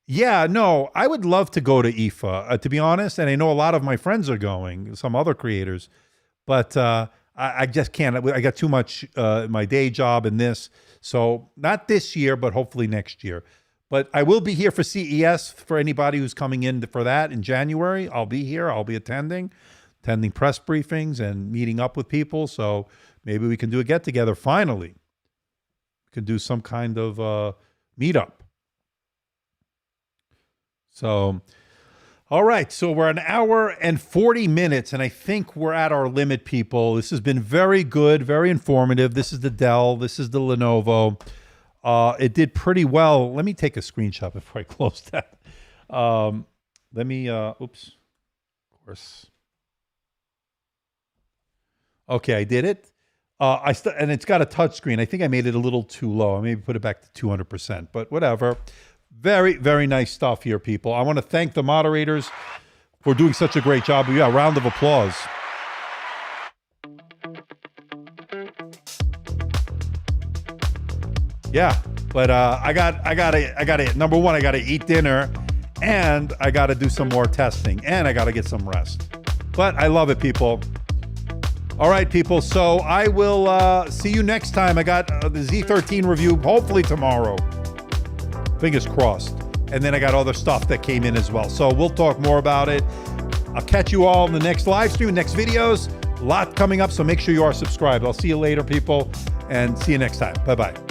yeah, no, I would love to go to IFA, to be honest. And I know a lot of my friends are going, some other creators, but I just can't. I got too much my day job and this. So not this year, but hopefully next year. But I will be here for CES for anybody who's coming in for that in January. I'll be here. I'll be attending press briefings and meeting up with people. So maybe we can do a get-together finally. We can do some kind of meetup. So, all right. So we're an hour and 40 minutes, and I think we're at our limit, people. This has been very good, very informative. This is the Dell. This is the Lenovo. It did pretty well. Let me take a screenshot before I close that. Let me, oops, of course. Okay, I did it. And it's got a touch screen. I think I made it a little too low. I maybe put it back to 200%, but whatever. Very, very nice stuff here, people. I want to thank the moderators for doing such a great job. Yeah, a round of applause. Yeah, but I gotta number one, I gotta eat dinner, and I gotta do some more testing, and I gotta get some rest. But I love it, people. All right, people. So I will see you next time. I got the Z13 review hopefully tomorrow. Fingers crossed. And then I got other stuff that came in as well. So we'll talk more about it. I'll catch you all in the next live stream, next videos. A lot coming up, so make sure you are subscribed. I'll see you later, people, and see you next time. Bye-bye.